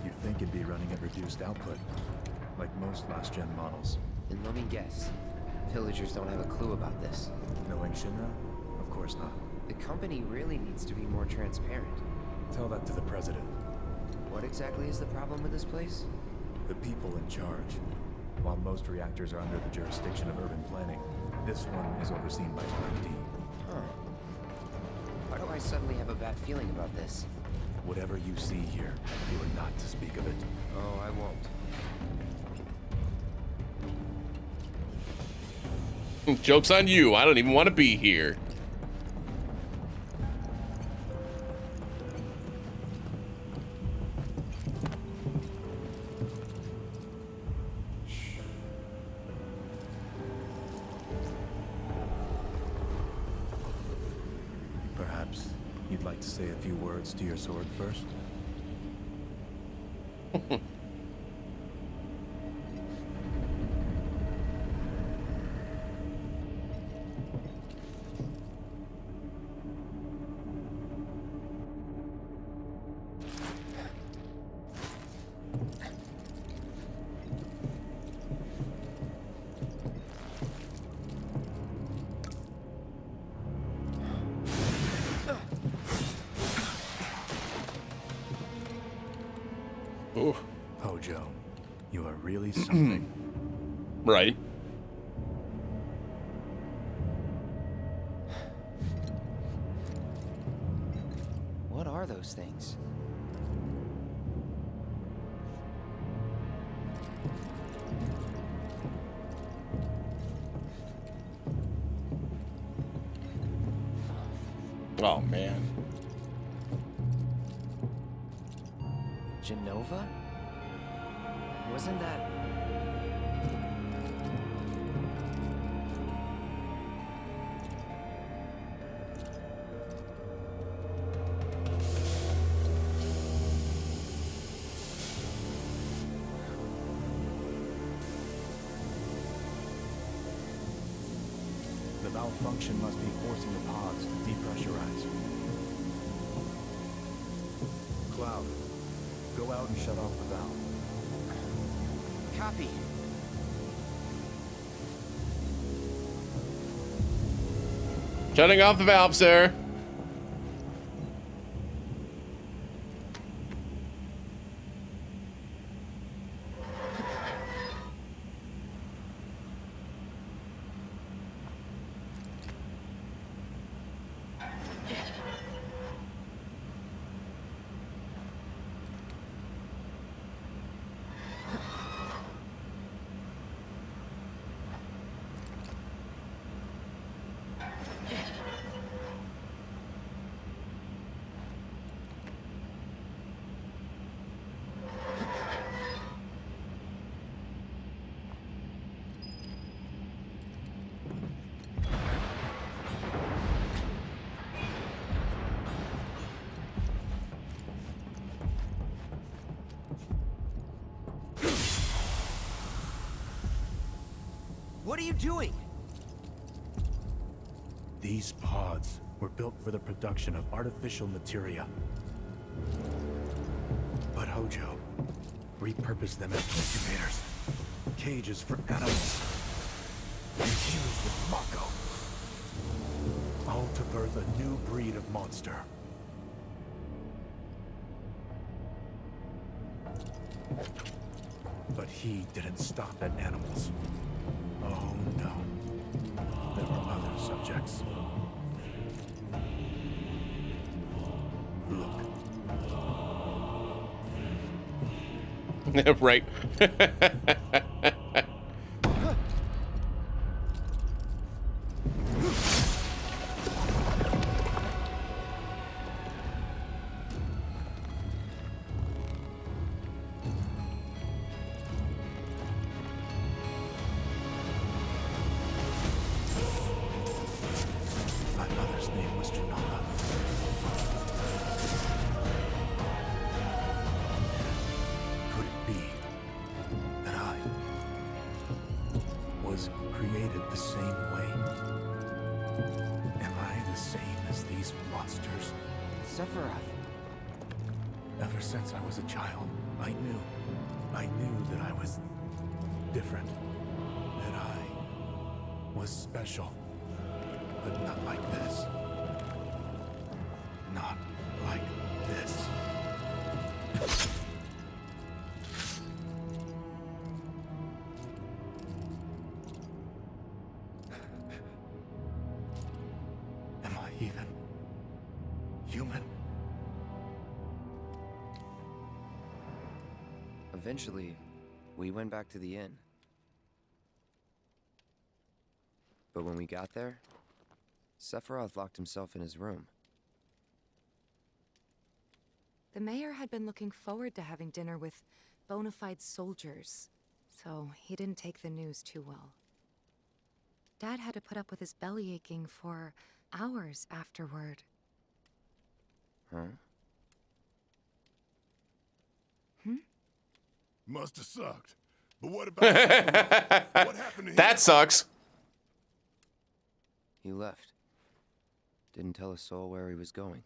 You'd think it'd be running at reduced output, like most last-gen models. And let me guess, villagers don't have a clue about this. Knowing Shinra? Of course not. The company really needs to be more transparent. Tell that to the president. What exactly is the problem with this place? The people in charge. While most reactors are under the jurisdiction of urban planning, this one is overseen by R&D. Huh. Why do I suddenly have a bad feeling about this? Whatever you see here, you are not to speak of it. Oh, I won't. Joke's on you. I don't even want to be here. Perhaps you'd like to say a few words to your sword first? Hojo, you are really something. Right. What are those things? Oh, man. Genova? Wasn't that... The malfunction must be forcing the pods to depressurize. Cloud, go out and shut off the valve. Copy. Shutting off the valve, sir. What are you doing? These pods were built for the production of artificial materia. But Hojo repurposed them as incubators, cages for animals, infused with Mako, all to birth a new breed of monster. But he didn't stop at animals. Oh no. There were other subjects. Look. Right. My mother's name was Junaka. Could it be that I was created the same way? Am I the same as these monsters? Sephiroth. Ever since I was a child, I knew that I was different, that I was special, but not like this. Not like this. Am I even human? Eventually, we went back to the inn. But when we got there, Sephiroth locked himself in his room. The mayor had been looking forward to having dinner with bona fide soldiers, so he didn't take the news too well. Dad had to put up with his belly aching for hours afterward. Huh? Must have sucked. But what about what happened to him? That sucks. He left. Didn't tell a soul where he was going.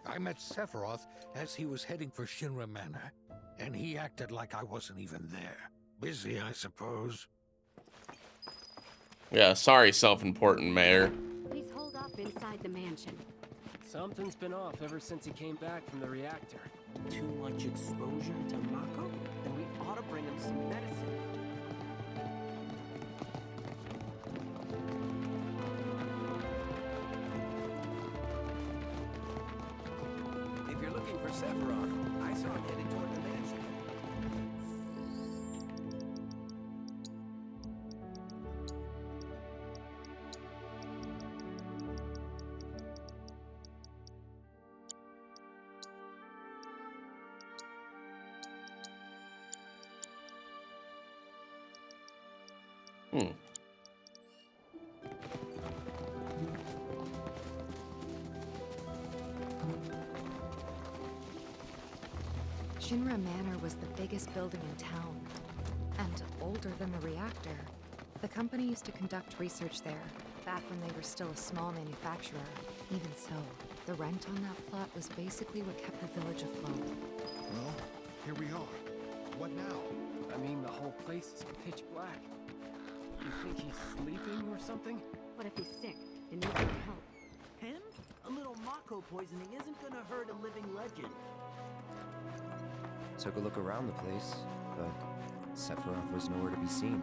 I met Sephiroth as he was heading for Shinra Manor, and he acted like I wasn't even there. Busy, I suppose. Yeah, sorry, self-important mayor. Please hold up inside the mansion. Something's been off ever since he came back from the reactor. Too much exposure to Mako? Then we ought to bring him some medicine. If you're looking for Sephiroth, I saw him headed toward the mansion. Shinra Manor was the biggest building in town, and older than the reactor. The company used to conduct research there, back when they were still a small manufacturer. Even so, the rent on that plot was basically what kept the village afloat. Well, here we are. What now? I mean, the whole place is pitch black. You think he's sleeping or something? What if he's sick and needs our help? Him? A little Mako poisoning isn't gonna hurt a living legend. Took a look around the place, but Sephiroth was nowhere to be seen.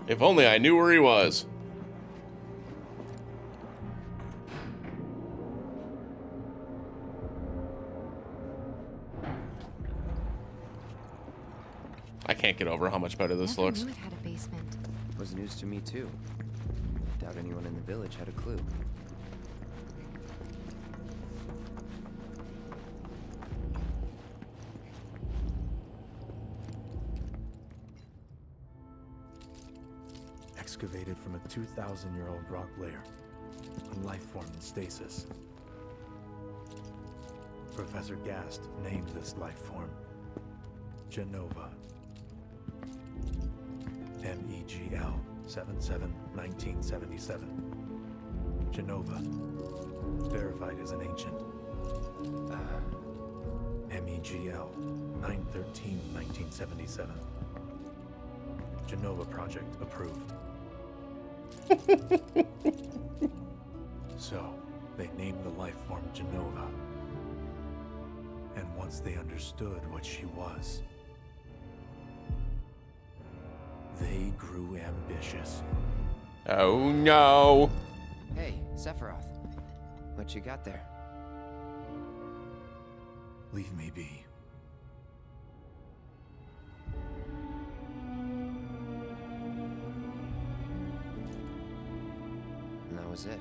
If only I knew where he was. I can't get over how much better this looks. Never knew it had a basement. Was news to me too. Doubt anyone in the village had a clue. Excavated from a 2,000-year-old rock layer. a life form in stasis. Professor Gast named this life form Genova. MEGL 77-1977. Genova. Verified as an ancient. MEGL 9/13/1977. Genova project approved. So, they named the life form Genova. And once they understood what she was, they grew ambitious. Oh no. Hey, Sephiroth. What you got there? Leave me be. And that was it.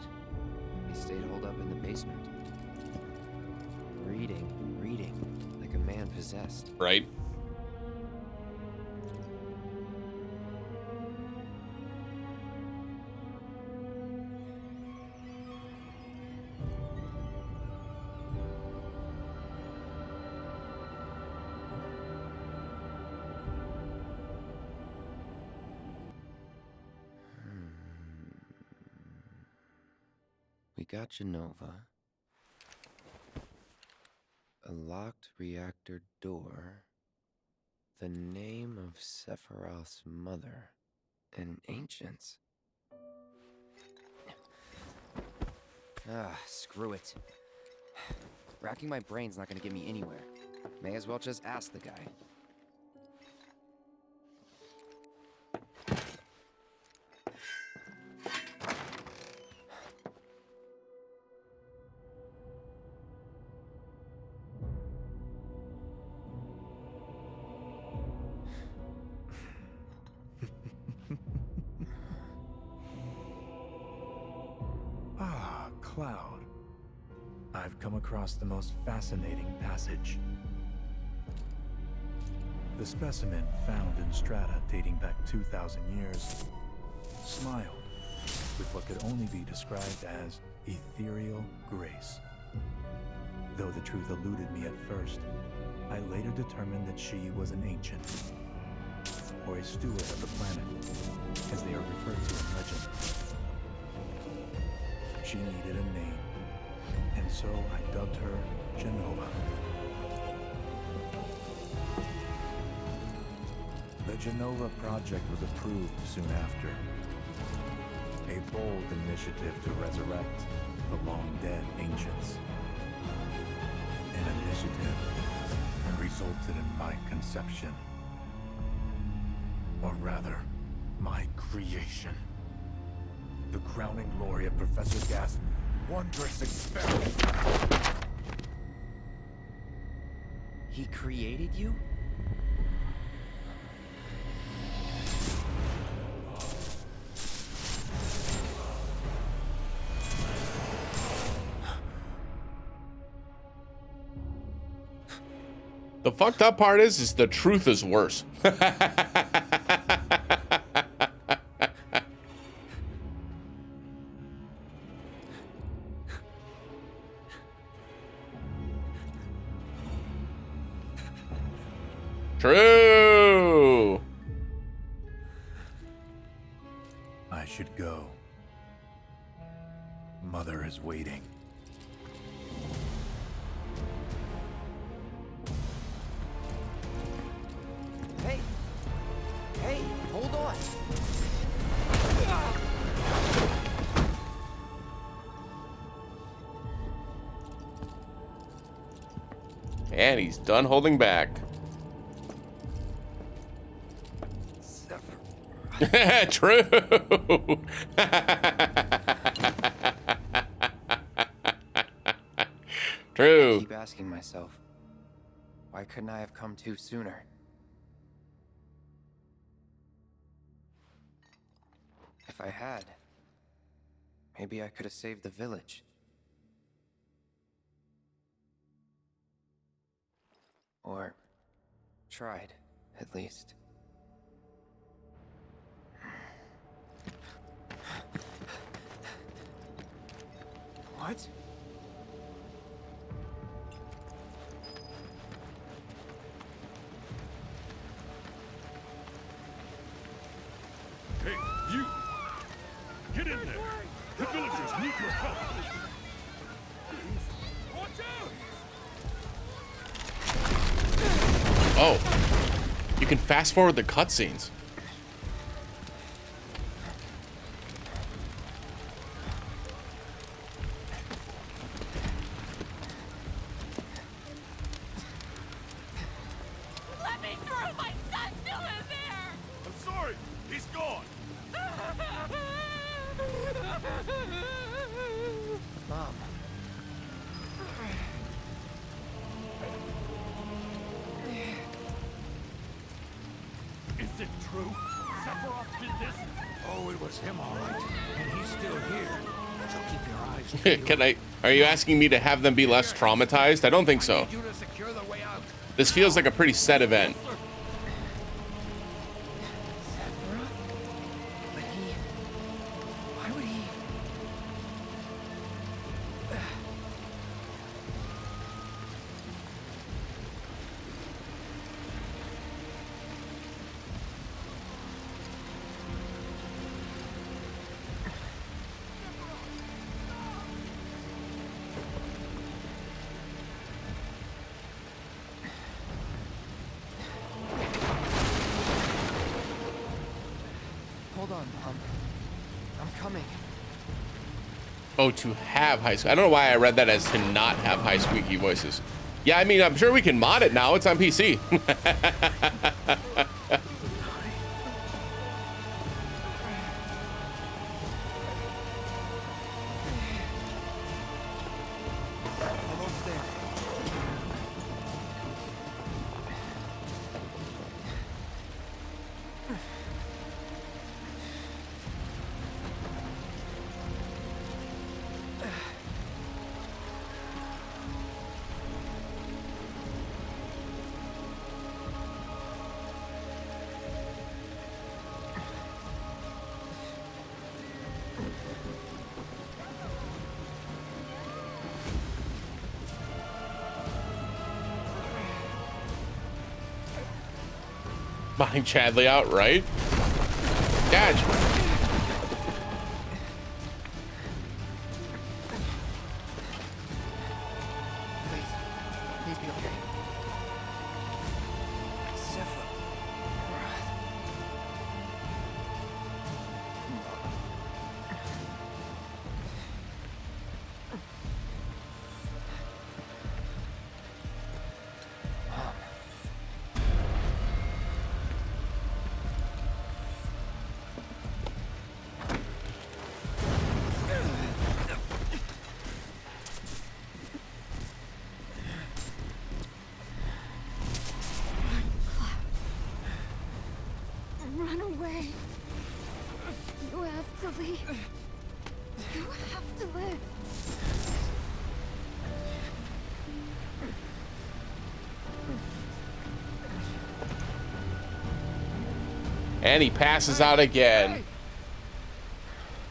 He stayed holed up in the basement. Reading, like a man possessed. Right. We got Genova. A locked reactor door. The name of Sephiroth's mother. And ancients. Ah, screw it. Racking my brain's not gonna get me anywhere. May as well just ask the guy. Ah, Cloud. I've come across the most fascinating passage. The specimen found in strata dating back 2,000 years smiled with what could only be described as ethereal grace. Though the truth eluded me at first, I later determined that she was an ancient, or a steward of the planet, as they are referred to in legend. She needed a name, and so I dubbed her Genova. The Genova project was approved soon after. A bold initiative to resurrect the long-dead ancients. An initiative that resulted in my conception. Or rather, my creation. The crowning glory of Professor Gast's wondrous experiment. He created you? The fucked up part is the truth is worse. True. I should go. Mother is waiting. Hey, hold on. And he's done holding back. True. True. I keep asking myself, why couldn't I have come to sooner? If I had, maybe I could have saved the village. Or tried, at least. What? Hey, you! Get in there! The villagers need your help! Watch out! Oh, you can fast forward the cutscenes. Let me through! My son's still in there! I'm sorry! He's gone! Mom. Is it true? Sephiroth did this? Oh, it was him, all right. And he's still here. So keep your eyes peeled. Can I? Are you asking me to have them be less traumatized? I don't think so. Need you to secure the way out. This feels like a pretty set event. But he... Why would he... Hold on, Mom. I'm coming. Oh, to have high. I don't know why I read that as to not have high squeaky voices. Yeah, I mean, I'm sure we can mod it now. It's on PC. Almost there. Buying Chadley out, right? Dad. Please be okay. Sephiroth. Run away. You have to leave. You have to live. And he passes out again.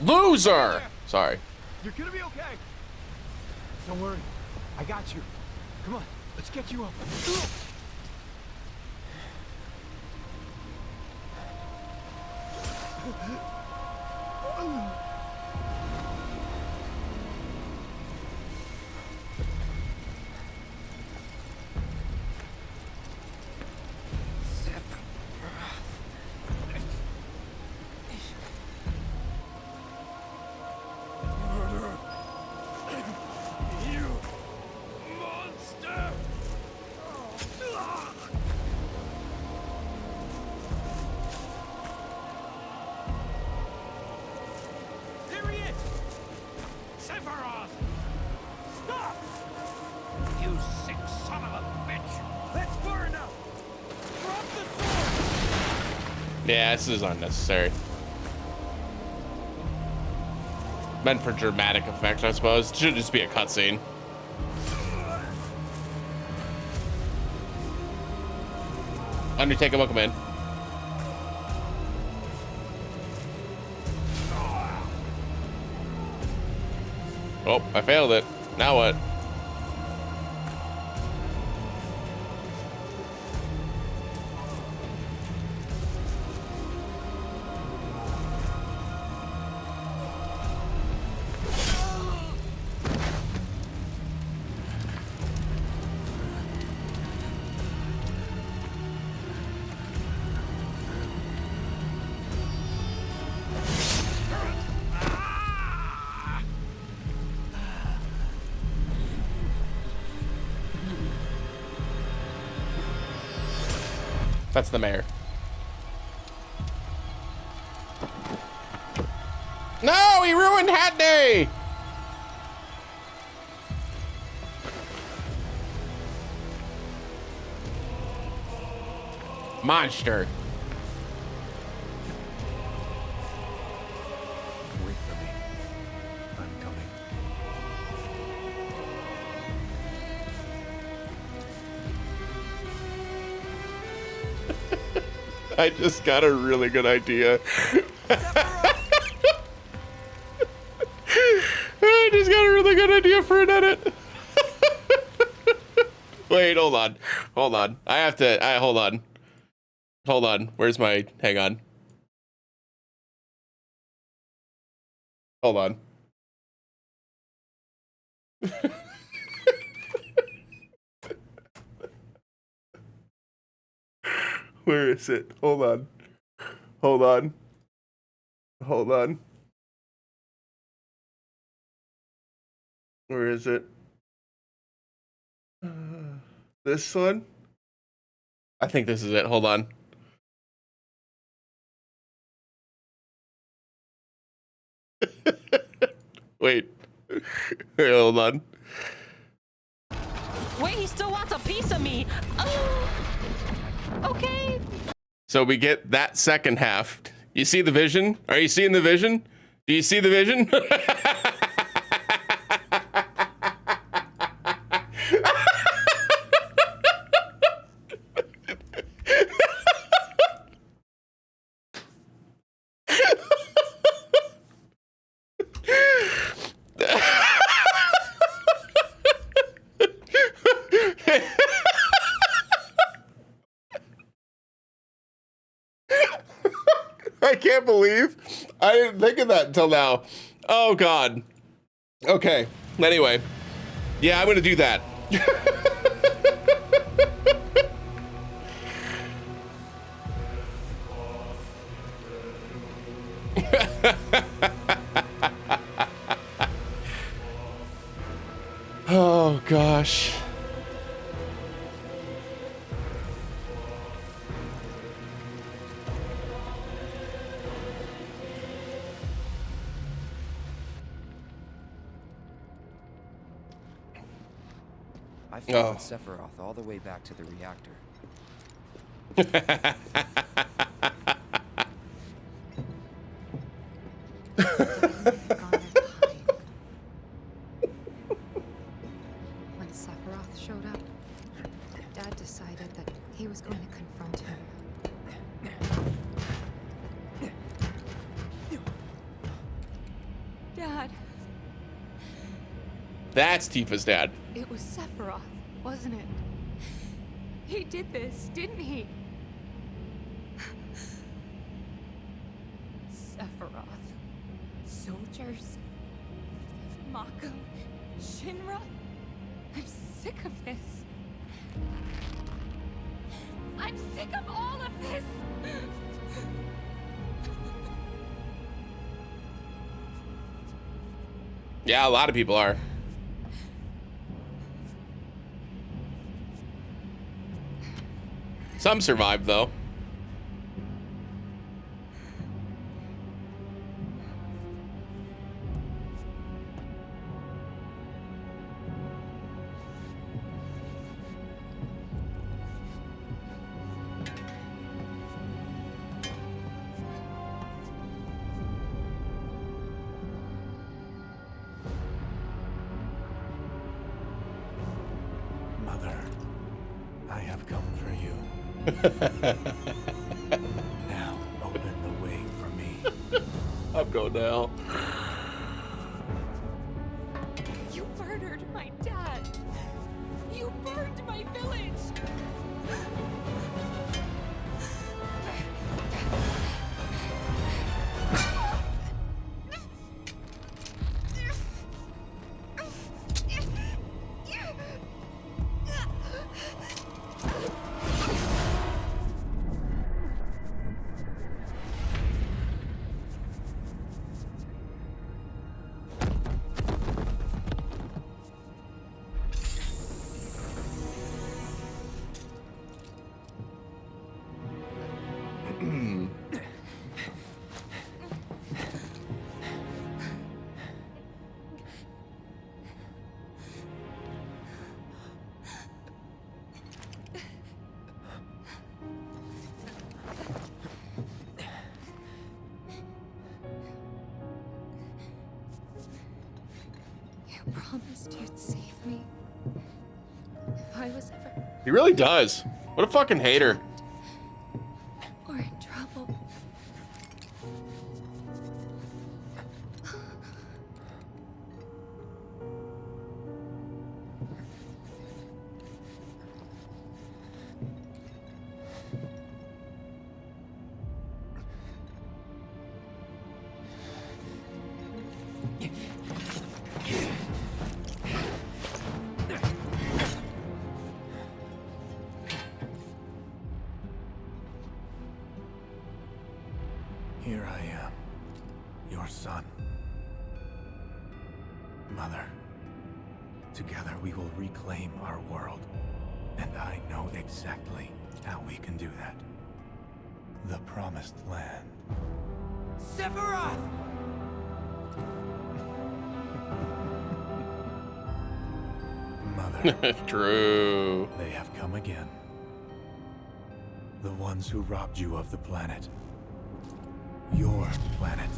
Loser! Sorry. You're gonna be okay! Don't worry. I got you. Come on, let's get you up. Yeah, this is unnecessary. Meant for dramatic effect, I suppose. It should just be a cutscene. Undertaker, welcome in. Oh, I failed it. Now what? That's the mayor. No, he ruined Hat Day! Monster. Wait for me. I'm coming. I just got a really good idea. I just got a really good idea for an edit. Wait, hold on. Hold on. I have to, hold on. Hold on. Where's my, hang on. Hold on. Where is it? Hold on. Hold on. Hold on. Where is it? This one? I think this is it. Hold on. Wait. Hold on. Wait, he still wants a piece of me. Oh. Okay. So we get that second half. You see the vision? Are you seeing the vision? Do you see the vision? I can't believe I didn't think of that until now. Oh God. Okay. Anyway, yeah, I'm gonna do that. Oh gosh. I followed Sephiroth all the way back to the reactor. When Sephiroth showed up, Dad decided that he was going to confront him. Dad, That's Tifa's dad. it was Sephiroth, wasn't it? He did this, didn't he? Sephiroth. Soldiers. Mako. Shinra. I'm sick of this. I'm sick of all of this! Yeah, a lot of people are. Some survived, though. Mother, I have come for you. Now, open the way for me. I'm going to hell. my dad. You burned my village. You promised you'd save me. If I was ever He really does. What a fucking hater. or in trouble. Here I am, your son. Mother, together we will reclaim our world. And I know exactly how we can do that. The Promised Land. Sephiroth! Mother. True. They have come again. The ones who robbed you of the planet. Your planet.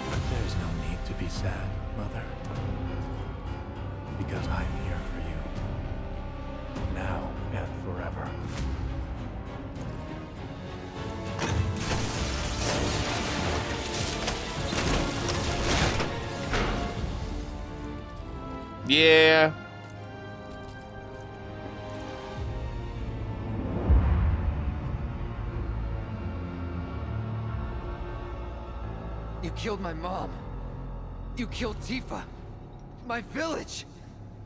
But there's no need to be sad, Mother. Because I'm here for you. Now and forever. Yeah. You killed my mom. You killed Tifa. My village.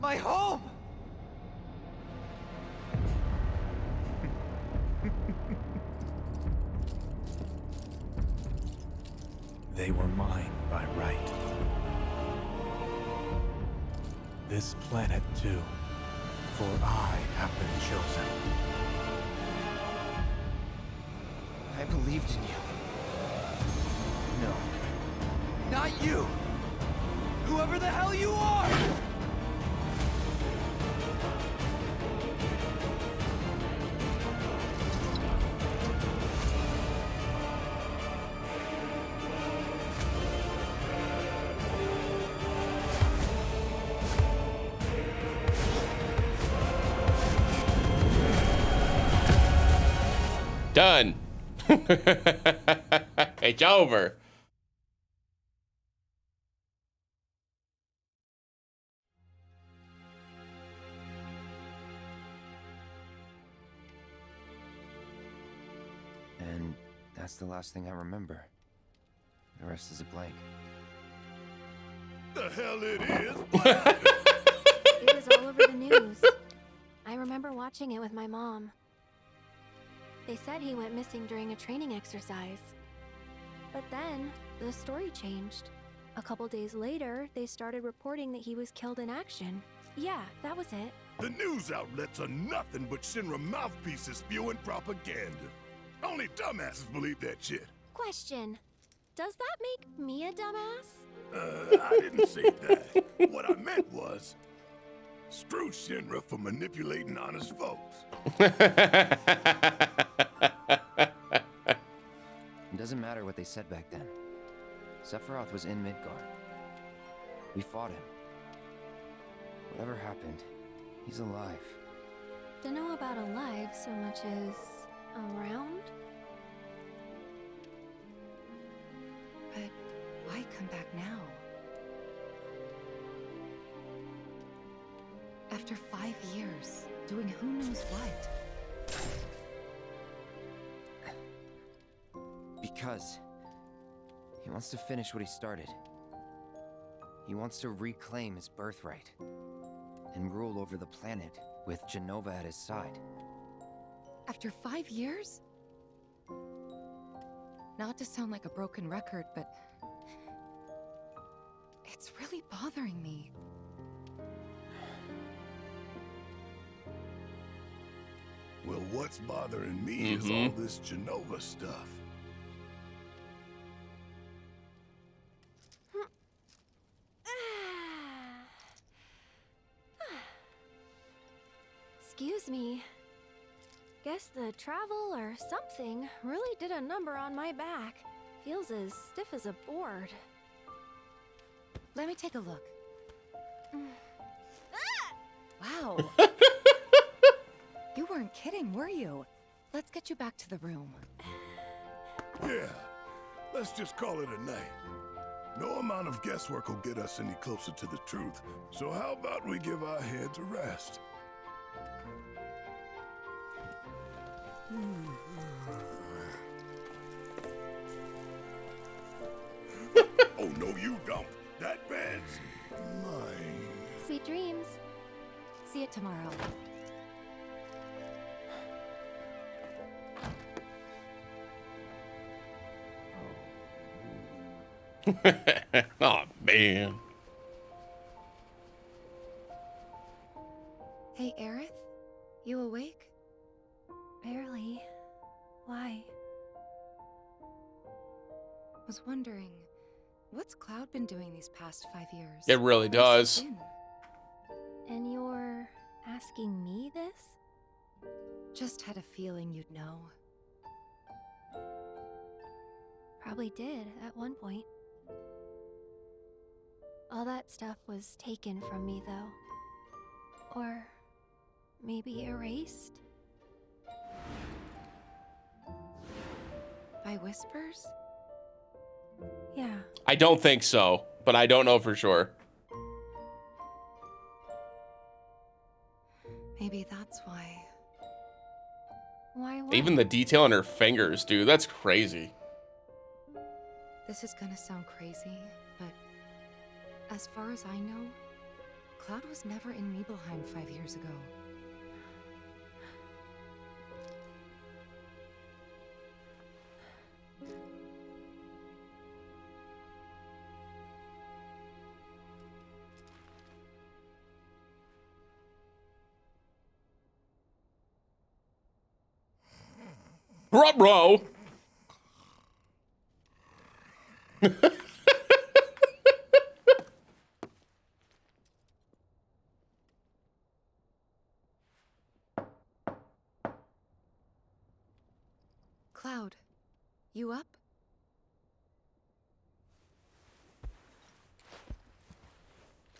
My home. They were mine by right. This planet too, for I have been chosen. I believed in you. No. Not you! Whoever the hell you are! Done. It's over. And that's the last thing I remember. The rest is a blank. The hell it is? It was all over the news. I remember watching it with my mom. They said he went missing during a training exercise. But then, the story changed. A couple days later, they started reporting that he was killed in action. Yeah, that was it. The news outlets are nothing but Shinra mouthpieces spewing propaganda. Only dumbasses believe that shit. Question. Does that make me a dumbass? I didn't say that. What I meant was, screw Shinra for manipulating honest folks. It doesn't matter what they said back then. Sephiroth was in Midgard. We fought him. Whatever happened, he's alive. Don't know about alive so much as around? But why come back now? After 5 years, doing who knows what. Because he wants to finish what he started. He wants to reclaim his birthright and rule over the planet with Genova at his side. After 5 years? Not to sound like a broken record, but it's really bothering me. Well, what's bothering me is all this Genova stuff. Excuse me. Guess the travel or something really did a number on my back. Feels as stiff as a board. Let me take a look. Wow. You weren't kidding, were you? Let's get you back to the room. Yeah, let's just call it a night. No amount of guesswork will get us any closer to the truth. So how about we give our heads a rest? Oh, no, you don't. That bed's mine. Sweet dreams. See you tomorrow. Oh, man. Hey, Aerith? You awake? Barely. Why? Was wondering, what's Cloud been doing these past 5 years? It really does. And you're asking me this? Just had a feeling you'd know. Probably did at one point. All that stuff was taken from me, though. Or maybe erased? By whispers? Yeah. I don't think so, but I don't know for sure. Maybe that's why. Why what? Even the detail on her fingers, dude, that's crazy. This is gonna sound crazy, but as far as I know, Cloud was never in Nibelheim 5 years ago. Bro. Cloud, you up?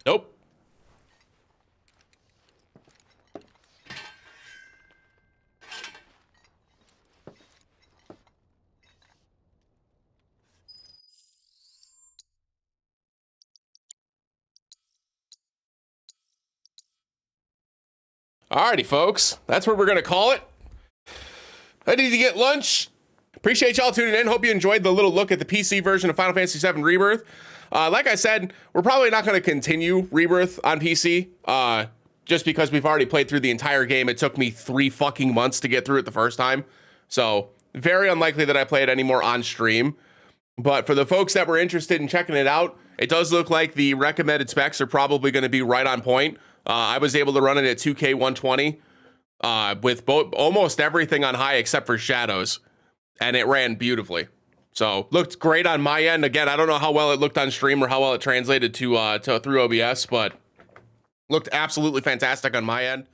Nope. Alrighty, folks. That's what we're going to call it. I need to get lunch. Appreciate y'all tuning in. Hope you enjoyed the little look at the PC version of Final Fantasy VII Rebirth. Like I said, we're probably not going to continue Rebirth on PC, just because we've already played through the entire game. It took me 3 fucking months to get through it the first time. So very unlikely that I play it anymore on stream. But for the folks that were interested in checking it out, it does look like the recommended specs are probably going to be right on point. I was able to run it at 2K 120 with almost everything on high except for shadows, and it ran beautifully. So looked great on my end. Again, I don't know how well it looked on stream or how well it translated to through OBS, but looked absolutely fantastic on my end.